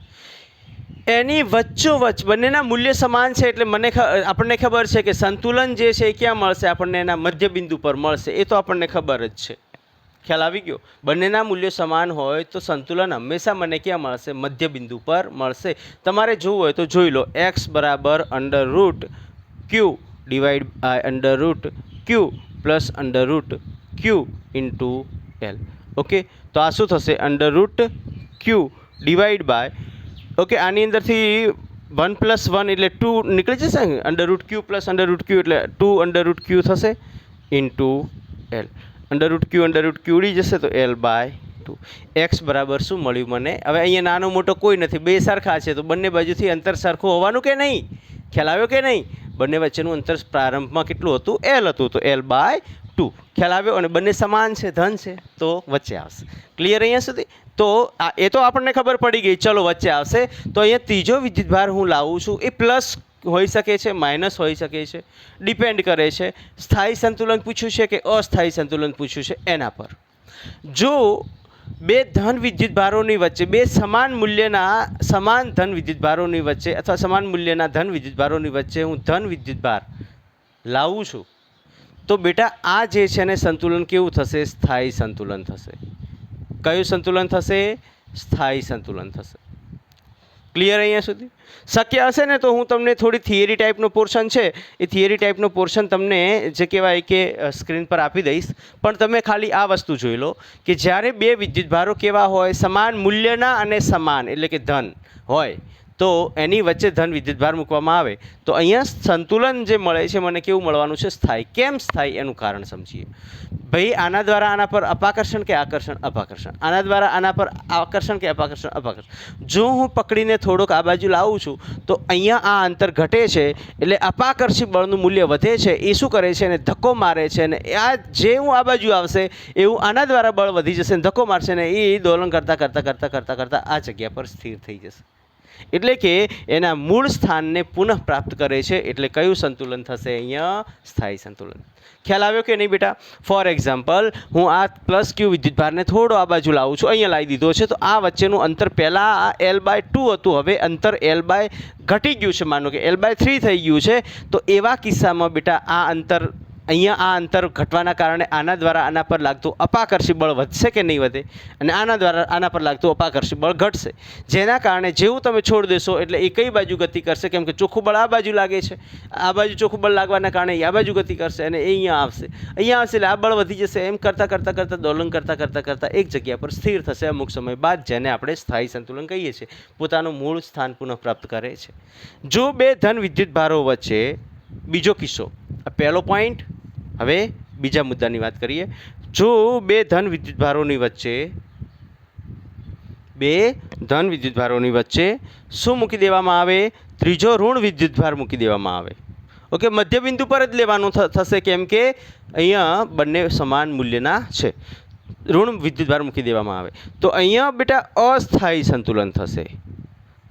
એની વચ્ચોવચ્ચ બંનેના મૂલ્ય સમાન છે એટલે આપણને ખબર છે કે સંતુલન જે છે એ ક્યાં મળશે? આપણને એના મધ્યબિંદુ પર મળશે. એ તો આપણને ખબર જ છે. ખ્યાલ આવી ગયો? બંનેના મૂલ્યો સમાન હોય તો સંતુલન હંમેશા મને ક્યાં મળશે? મધ્યબિંદુ પર મળશે. તમારે જોવું હોય તો જોઈ લો. x = √Q divide by √Q plus √Q into L. Okay, તો આ શું થશે? √Q ડિવાઈડ બાય, ઓકે, આની અંદરથી 1 + 1 એટલે 2 નીકળી જશે ને. √Q પ્લસ √Q એટલે 2 √Q થશે ઇન્ટુ L. √Q ઉડી જશે તો L/2. x બરાબર શું મળ્યું મને? હવે અહીંયા નાનો મોટો કોઈ નથી, બે સરખા છે તો બંને બાજુથી અંતર સરખું હોવાનું કે નહીં? ખ્યાલ આવ્યો કે નહીં? બંને વચ્ચેનું અંતર પ્રારંભમાં કેટલું હતું? L હતું, તો L/2. ખ્યાલ આવ્યો? અને બંને સમાન છે, ધન છે, તો વચ્ચે આવશે. ક્લિયર અહીંયા સુધી? તો એ તો આપણને ખબર પડી ગઈ. ચલો વચ્ચે આવશે. તો અહીંયા ત્રીજો વિદ્યુતભાર હું લાવું છું, એ પ્લસ હોઈ શકે છે, માઇનસ હોઈ શકે છે, ડિપેન્ડ કરે છે સ્થાયી સંતુલન પૂછ્યું છે કે અસ્થાયી સંતુલન પૂછ્યું છે એના પર. જો બે ધન વિદ્યુતભારોની વચ્ચે, બે સમાન મૂલ્યના સમાન ધન વિદ્યુતભારોની વચ્ચે અથવા સમાન મૂલ્યના ધન વિદ્યુતભારોની વચ્ચે હું ધન વિદ્યુતભાર લાવું છું તો બેટા આ જે છે ને સંતુલન કેવું થશે? સ્થાયી સંતુલન થશે. કયું સંતુલન થશે? સ્થાયી સંતુલન થશે. ક્લિયર અહીંયા સુધી? શક્ય હશે ને તો હું તમને થોડી થિયરી ટાઈપનો પોર્શન છે એ થિયરી ટાઈપનો પોર્શન તમને જે કહેવાય કે સ્ક્રીન પર આપી દઈશ, પણ તમે ખાલી આ વસ્તુ જોઈ લો કે જ્યારે બે વિદ્યુતભારો કેવા હોય, સમાન મૂલ્યના અને સમાન એટલે કે ધન હોય તો એની વચ્ચે ધન વિદ્યુતભાર મૂકવામાં આવે તો અહીંયા સંતુલન જે મળે છે મને કેવું મળવાનું છે? સ્થાયી. કેમ સ્થાયી એનું કારણ સમજીએ. ભાઈ આના દ્વારા આના પર અપાકર્ષણ કે આકર્ષણ? અપાકર્ષણ. આના દ્વારા આના પર આકર્ષણ કે અપાકર્ષણ? અપાકર્ષણ. જો હું પકડીને થોડોક આ બાજુ લાવું છું તો અહીંયા આ અંતર ઘટે છે એટલે અપાકર્ષી બળનું મૂલ્ય વધે છે. એ શું કરે છે? એને ધક્કો મારે છે અને આ જે હું આ બાજુ આવશે એવું આના દ્વારા બળ વધી જશે અને ધક્કો મારશે ને એ દોલન કરતાં કરતાં કરતાં કરતાં કરતાં આ જગ્યા પર સ્થિર થઈ જશે. એટલે કે એના મૂળ સ્થાનને પુનઃ પ્રાપ્ત કરે છે. એટલે કયું સંતુલન થશે અહીંયા? સ્થાયી સંતુલન. ખ્યાલ આવ્યો કે નહીં બેટા? ફોર એક્ઝામ્પલ હું આ પ્લસ ક્યુ વિદ્યુતભારને થોડો આ બાજુ લાવું છું, અહીંયા લાવી દીધો છે તો આ વચ્ચેનું અંતર પહેલાં આ L/2 હતું, હવે અંતર L/ ઘટી ગયું છે, માનો કે L/3 થઈ ગયું છે. તો એવા કિસ્સામાં બેટા આ અંતર અહીંયા આ અંતર ઘટવાના કારણે આના દ્વારા આના પર લાગતું અપાકર્ષી બળ વધશે કે નહીં વધે? અને આના દ્વારા આના પર લાગતું અપાકર્ષી બળ ઘટશે. જેના કારણે જેવું તમે છોડ દેશો એટલે એ કઈ બાજુ ગતિ કરશે? કેમ કે ચોખ્ખું બળ આ બાજુ લાગે છે, આ બાજુ ચોખ્ખું બળ લાગવાના કારણે એ આ બાજુ ગતિ કરશે અને એ અહીંયા આવશે. અહીંયા આવશે એટલે આ બળ વધી જશે. એમ કરતાં કરતાં કરતાં દોલન કરતાં કરતાં કરતાં એક જગ્યા પર સ્થિર થશે અમુક સમય બાદ, જેને આપણે સ્થાયી સંતુલન કહીએ છીએ. પોતાનું મૂળ સ્થાન પુનઃપ્રાપ્ત કરે છે. જો બે ધન વિદ્યુતભારો વચ્ચે, બીજો કિસ્સો, આ પહેલો પોઈન્ટ. હવે બીજા મુદ્દાની વાત કરીએ. જો બે ધન વિદ્યુતભારોની વચ્ચે શું મૂકી દેવામાં આવે? ત્રીજો ઋણ વિદ્યુતભાર મૂકી દેવામાં આવે. ઓકે, મધ્યબિંદુ પર જ લેવાનું થશે કેમ કે અહીંયા બંને સમાન મૂલ્યના છે. ઋણ વિદ્યુતભાર મૂકી દેવામાં આવે તો અહીંયા બેટા અસ્થાયી સંતુલન થશે.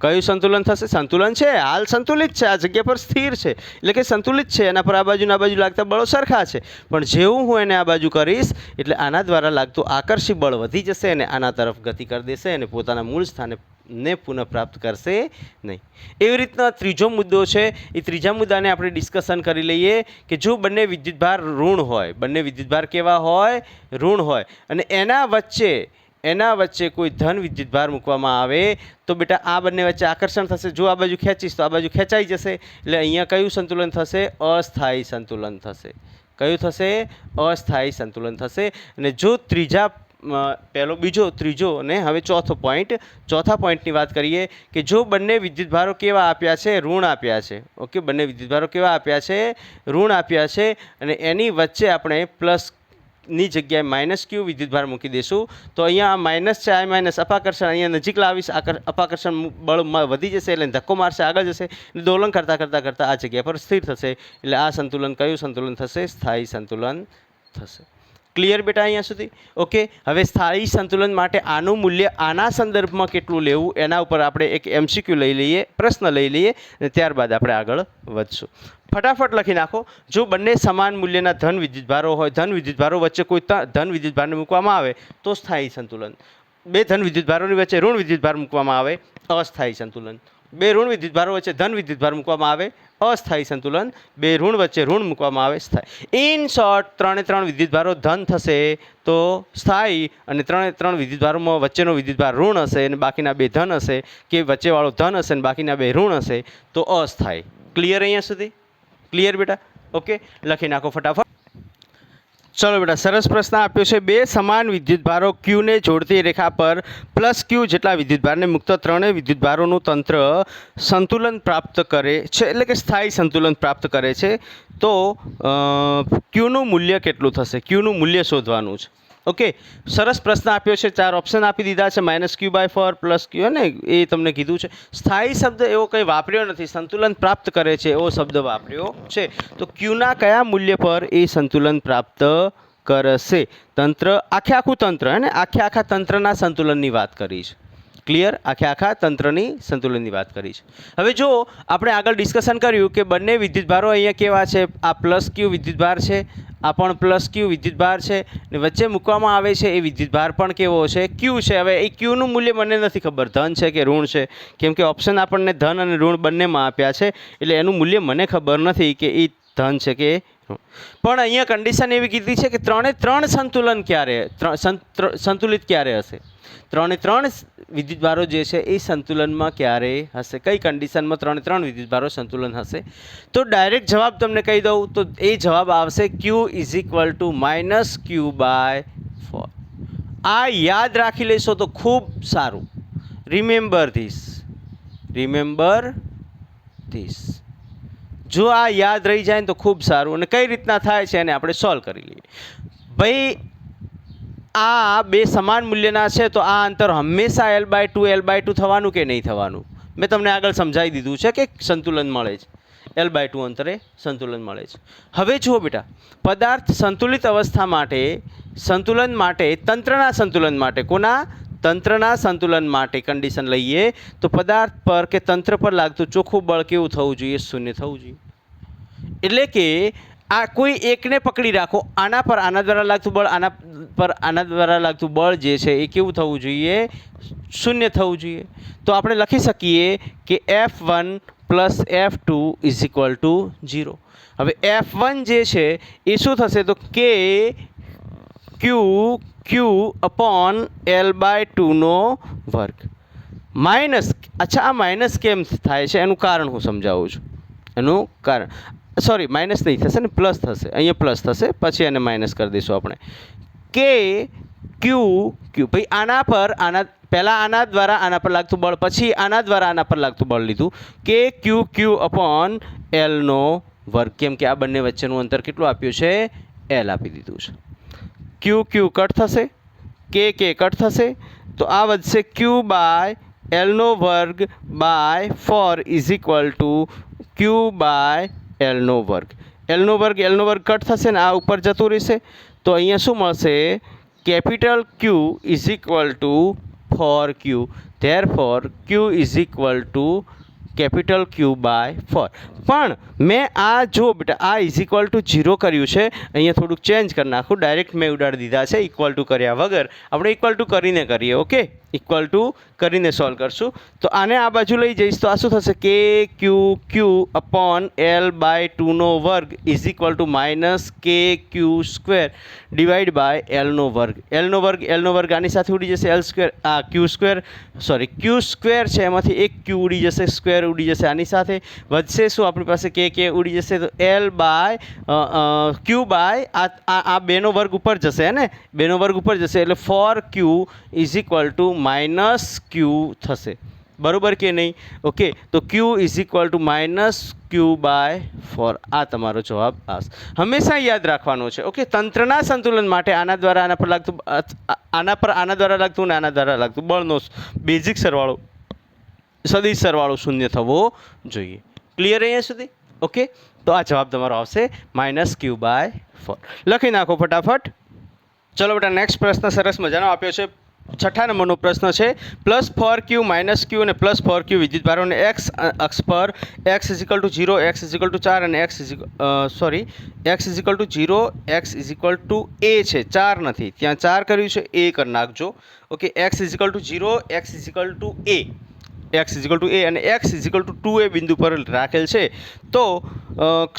કયું સંતુલન થશે? સંતુલન છે, હાલ સંતુલિત છે, આ જગ્યા પર સ્થિર છે એટલે કે સંતુલિત છે. એના પર આ બાજુ લાગતા બળો સરખા છે, પણ જેવું હું એને આ બાજુ કરીશ એટલે આના દ્વારા લાગતું આકર્ષી બળ વધી જશે અને આના તરફ ગતિ કરી દેશે અને પોતાના મૂળ સ્થાને પુનઃપ્રાપ્ત કરશે નહીં. એવી રીતના ત્રીજો મુદ્દો છે. એ ત્રીજા મુદ્દાને આપણે ડિસ્કશન કરી લઈએ કે જો બંને વિદ્યુતભાર ઋણ હોય, બંને વિદ્યુતભાર કેવા હોય? ઋણ હોય અને એના વચ્ચે કોઈ ધન વિદ્યુતભાર મૂકવામાં આવે તો બેટા આ બંને વચ્ચે આકર્ષણ થશે. જો આ બાજુ ખેંચીશ તો આ બાજુ ખેંચાઈ જશે એટલે અહીંયા કયું સંતુલન થશે? અસ્થાયી સંતુલન થશે. કયું થશે? અસ્થાયી સંતુલન થશે. અને જો ત્રીજો અને હવે ચોથા પોઈન્ટની વાત કરીએ કે જો બંને વિદ્યુતભારો કેવા આપ્યા છે? ઋણ આપ્યા છે. ઓકે, બંને વિદ્યુતભારો કેવા આપ્યા છે? ઋણ આપ્યા છે અને એની વચ્ચે આપણે પ્લસ ની જગ્યાએ માઇનસ ક્યુ વિદ્યુતભાર મૂકી દઈશું તો અહીંયા આ માઇનસ છે, આ માઇનસ અપાકર્ષણ અહીંયા નજીક લાવીશ, અપાકર્ષણ બળ વધી જશે એટલે ધક્કો મારશે, આગળ જશે એટલે દોલન કરતાં કરતાં કરતાં આ જગ્યા પર સ્થિર થશે. એટલે આ સંતુલન કયું સંતુલન થશે? સ્થાયી સંતુલન થશે. ક્લિયર બેટા અહીંયા સુધી? ઓકે, હવે સ્થાયી સંતુલન માટે આનું મૂલ્ય આના સંદર્ભમાં કેટલું લેવું એના ઉપર આપણે એક MCQ લઈ લઈએ, પ્રશ્ન લઈ લઈએ અને ત્યારબાદ આપણે આગળ વધશું. ફટાફટ લખી નાખો. જો બંને સમાન મૂલ્યના ધન વિદ્યુતભારો હોય, ધન વિદ્યુતભારો વચ્ચે કોઈ ધન વિદ્યુતભારને મૂકવામાં આવે તો સ્થાયી સંતુલન. બે ધન વિદ્યુતભારોની વચ્ચે ઋણ વિદ્યુતભાર મૂકવામાં આવે અસ્થાયી સંતુલન. બે ઋણ વિદ્યુતભારો વચ્ચે ધન વિદ્યુતભાર મૂકવામાં આવે અસ્થાયી સંતુલન. બે ઋણ વચ્ચે ઋણ મૂકવામાં આવે સ્થાયી. ઇન શોર્ટ ત્રણ વિદ્યુતભારો ધન થશે તો સ્થાયી અને ત્રણ વિદ્યુતભારોમાં વચ્ચેનો વિદ્યુતભાર ઋણ હશે અને બાકીના બે ધન હશે કે વચ્ચેવાળો ધન હશે અને બાકીના બે ઋણ હશે તો અસ્થાયી. ક્લિયર અહીંયા સુધી? ક્લિયર બેટા? ઓકે, લખી નાખો ફટાફટ. ચલો બેટા, સરસ પ્રશ્ન આપ્યો છે. બે સમાન વિદ્યુતભારો ક્યુને જોડતી રેખા પર પ્લસ ક્યુ જેટલા વિદ્યુતભારને મુક્ત ત્રણેય વિદ્યુતભારોનું તંત્ર સંતુલન પ્રાપ્ત કરે છે એટલે કે સ્થાયી સંતુલન પ્રાપ્ત કરે છે તો ક્યુનું મૂલ્ય કેટલું થશે? ક્યુનું મૂલ્ય શોધવાનું છે. ઓકે, સરસ પ્રશ્ન આપ્યો છે. 4 ઓપ્શન આપી દીધા છે, -q/4 પ્લસ ક્યુ ને એ તમને કીધું છે. સ્થાયી શબ્દ એવો કંઈ વાપર્યો નથી, સંતુલન પ્રાપ્ત કરે છે એવો શબ્દ વાપર્યો છે. તો ક્યુના કયા મૂલ્ય પર એ સંતુલન પ્રાપ્ત કરશે? તંત્ર આખું તંત્ર હે ને, આખા તંત્રના સંતુલનની વાત કરી છે. ક્લિયર? આખા તંત્રની સંતુલનની વાત કરી છે. હવે જો આપણે આગળ ડિસ્કશન કર્યું કે બંને વિદ્યુતભારો અહીંયા કેવા છે? આ પ્લસ ક્યુ વિદ્યુતભાર છે, આ પણ પ્લસ ક્યુ વિદ્યુતભાર છે ને વચ્ચે મૂકવામાં આવે છે એ વિદ્યુતભાર પણ કેવો છે? ક્યુ છે. હવે એ ક્યુનું મૂલ્ય મને નથી ખબર ધન છે કે ઋણ છે, કેમ કે ઓપ્શન આપણને ધન અને ઋણ બંનેમાં આપ્યા છે એટલે એનું મૂલ્ય મને ખબર નથી કે એ ધન છે કે પણ અહીંયા કન્ડિશન એવી કીધી છે કે 3 એ 3 સંતુલન ક્યારે સંતુલિત ક્યારે હશે? 3 એ 3 વિદ્યુતભારો જે છે એ સંતુલનમાં ક્યારે હશે? કઈ કન્ડિશનમાં 3 એ 3 વિદ્યુતભારો સંતુલન હશે? તો ડાયરેક્ટ જવાબ તમને કહી દઉં તો એ જવાબ આવશે Q = -Q/4. આ યાદ રાખી લેશો તો ખૂબ સારું. Remember this. જો આ યાદ રહી જાય ને તો ખૂબ સારું. અને કઈ રીતના થાય છે એને આપણે સોલ્વ કરી લઈએ. ભાઈ આ બે સમાન મૂલ્યના છે તો આ અંતર હંમેશા L/2 થવાનું કે નહીં થવાનું? મેં તમને આગળ સમજાવી દીધું છે કે સંતુલન મળે છે. L/2 અંતરે સંતુલન મળે છે. હવે જુઓ બેટા, પદાર્થ સંતુલિત અવસ્થા માટે તંત્રના સંતુલન માટે તંત્રના સંતુલન માટે કન્ડિશન લઈએ તો પદાર્થ પર કે તંત્ર પર લાગતું ચોખ્ખું બળ કેવું થવું જોઈએ? 0 થવું જોઈએ. એટલે કે આ કોઈ એકને પકડી રાખો, આના પર આના દ્વારા લાગતું બળ, આના પર આના દ્વારા લાગતું બળ જે છે એ કેવું થવું જોઈએ? 0 થવું જોઈએ. તો આપણે લખી શકીએ કે F1 + F2 = 0. હવે F1 જે છે એ શું થશે? તો Q/L/2 માઇનસ. અચ્છા, આ માઇનસ કેમ થાય છે એનું કારણ હું સમજાવું છું. એનું કારણ માઇનસ નહીં થશે ને, પ્લસ થશે. અહીંયા પ્લસ થશે, પછી એને માઇનસ કરી દઈશું આપણે. ભાઈ પહેલાં આના દ્વારા આના પર લાગતું બળ, પછી આના દ્વારા આના પર લાગતું બળ લીધું. Q/L², કેમ કે આ બંને વચ્ચેનું અંતર કેટલું આપ્યું છે? L આપી દીધું છે. Q કટ થશે, K કટ થશે, તો આ વધશે Q/L²/4 = Q/L². L² કટ થશે ને આ ઉપર જતું રહેશે, તો અહીંયા શું મળશે? Q = 4Q. Therefore Q = Q/4. પણ મેં આ જો બેટા આ =0 કર્યું છે, અહીંયા થોડુંક ચેન્જ કરી નાખું. ડાયરેક્ટ મેં ઉડાડી દીધા છે ઇક્વલ ટુ કર્યા વગર. આપણે ઇક્વલ ટુ કરીને કરીએ. ઓકે, ઇક્વલ ટુ કરીને સોલ્વ કરશું. તો આને આ બાજુ લઈ જઈશ તો આ શું થશે? Q/L/2 = -KQ² આની સાથે ઉડી જશે. Q² છે એમાંથી એક Q ઉડી જશે, સ્ક્વેર ઉડી જશે આની સાથે. વધશે શું આપણી પાસે? K ઉડી જશે, તો Q/આ 2 વર્ગ ઉપર જશે ને, 2 વર્ગ ઉપર જશે એટલે 4Q = -Q થશે. બરોબર કે નહીં? ઓકે, તો Q = -Q/4. આ તમારો જવાબ આવશે. હંમેશા યાદ રાખવાનું છે. ઓકે, તંત્રના સંતુલન માટે આના દ્વારા આના પર લાગતું, આના દ્વારા લાગતું અને આના દ્વારા લાગતું બળનો બેઝિક સરવાળો, સદિશ સરવાળો 0 થવો જોઈએ. ક્લિયર અહીંયા સુધી? ઓકે, તો આ જવાબ તમારો આવશે -Q/4. લખી નાખો ફટાફટ. ચલો બેટા, નેક્સ્ટ પ્રશ્ન સરસ મજાનો આપ્યો છે. 6થા નંબરનો પ્રશ્ન છે. +4Q -Q અને +4Q વિદ્યુતભારોને x અક્ષ પર x = 0, x = 4 અને x = 0, x = a છે, 4 નથી. ત્યાં 4 કર્યું છે, a કરી નાખજો. ઓકે, x = 0, x = a અને x = 2a બિંદુ પર રાખેલ છે. તો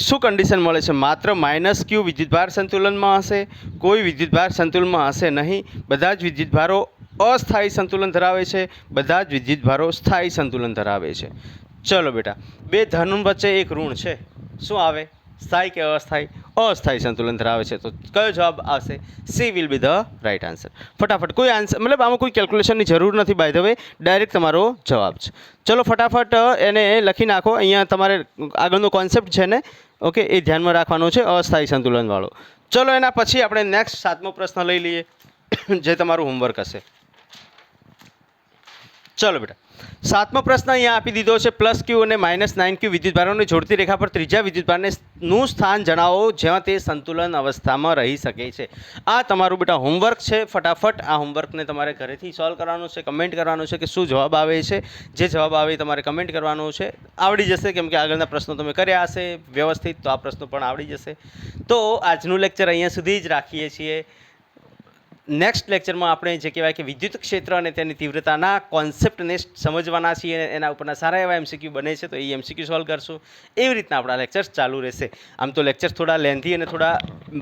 શું કન્ડિશન મળે છે? માત્ર -Q વિદ્યુતભાર સંતુલનમાં હશે, કોઈ વિદ્યુતભાર સંતુલનમાં હશે નહીં. બધા જ વિદ્યુતભારો અસ્થાયી સંતુલન ધરાવે છે, બધા જ વિદ્યુતભારો સ્થાયી સંતુલન ધરાવે છે. ચલો બેટા, બે ધન વચ્ચે એક ઋણ છે, શું આવે? સ્થાયી કે અસ્થાયી? અસ્થાયી સંતુલન ધરાવે છે. તો કયો જવાબ આવશે? C will be the right answer. ફટાફટ, કોઈ આન્સર મતલબ આમાં કોઈ કેલ્ક્યુલેશનની જરૂર નથી. બાય ધ વે, ડાયરેક્ટ તમારો જવાબ છે. ચલો ફટાફટ એને લખી નાખો. અહીંયા તમારે આગળનો કોન્સેપ્ટ છે ને, ઓકે, એ ધ્યાનમાં રાખવાનો છે, અસ્થાયી સંતુલનવાળો. ચલો એના પછી આપણે નેક્સ્ટ 7મો પ્રશ્ન લઈ લઈએ, જે તમારું હોમવર્ક હશે. ચલો બેટા, 7મો પ્રશ્ન અહીંયા આપી દીધો છે. +Q અને -9Q વિદ્યુતભારોને જોડતી રેખા પર ત્રીજા વિદ્યુતભારનું સ્થાન જણાવો જ્યાં તે સંતુલન અવસ્થામાં રહી શકે છે. આ તમારું બેટા હોમવર્ક છે. ફટાફટ આ હોમવર્કને તમારે ઘરેથી સોલ્વ કરવાનું છે, કમેન્ટ કરવાનું છે કે શું જવાબ આવે છે. જે જવાબ આવે તમારે કમેન્ટ કરવાનો છે. આવડી જશે, કેમ કે આગળના પ્રશ્નો તમે કર્યા હશે વ્યવસ્થિત, તો આ પ્રશ્નો પણ આવડી જશે. તો આજનું લેક્ચર અહીંયા સુધી જ રાખીએ છીએ. નેક્સ્ટ લેક્ચરમાં આપણે જે કહેવાય કે વિદ્યુત ક્ષેત્ર અને તેની તીવ્રતાના કોન્સેપ્ટને સમજવાના છીએ અને એના ઉપરના સારા એવા એમસીક્યુ બને છે તો એ એમસીક્યુ સોલ્વ કરશું. એવી રીતના આપણા લેક્ચર્સ ચાલુ રહેશે. આમ તો લેક્ચર્સ થોડા લેન્થી અને થોડા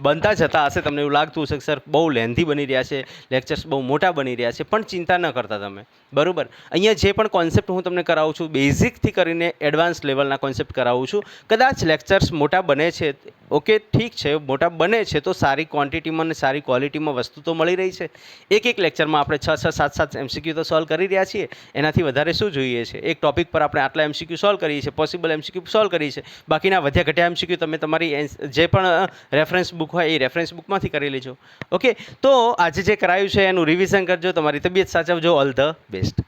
બનતા જતા હશે, તમને એવું લાગતું હશે કે સર બહુ લેન્થી બની રહ્યા છે, લેક્ચર્સ બહુ મોટા બની રહ્યા છે, પણ ચિંતા ન કરતા તમે, બરાબર. અહીંયા જે પણ કોન્સેપ્ટ હું તમને કરાવું છું, બેઝિકથી કરીને એડવાન્સ લેવલના કોન્સેપ્ટ કરાવું છું. કદાચ લેક્ચર્સ મોટા બને છે, ઓકે ઠીક છે, મોટા બને છે તો સારી ક્વોન્ટિટીમાં અને સારી ક્વોલિટીમાં વસ્તુ તો મળી રહી છે. એક લેક્ચરમાં આપણે 6 7 એમસીક્યુ તો સોલ્વ કરી રહ્યા છીએ. એનાથી વધારે શું જોઈએ છે? એક ટોપિક પર આપણે આટલા એમસીક્યુ સોલ્વ કરીએ છીએ, પોસિબલ એમસીક્યુ સોલ્વ કરીએ છીએ. બાકીના વધ્યા ઘટ્યા એમસીક્યુ તમે તમારી જે પણ રેફરન્સ બુક હોય એ રેફરન્સ બુકમાંથી કરી લેજો. ઓકે, તો આજે જે કરાયું છે એનું રિવિઝન કરજો, તમારી તબિયત સાચવજો. All the best.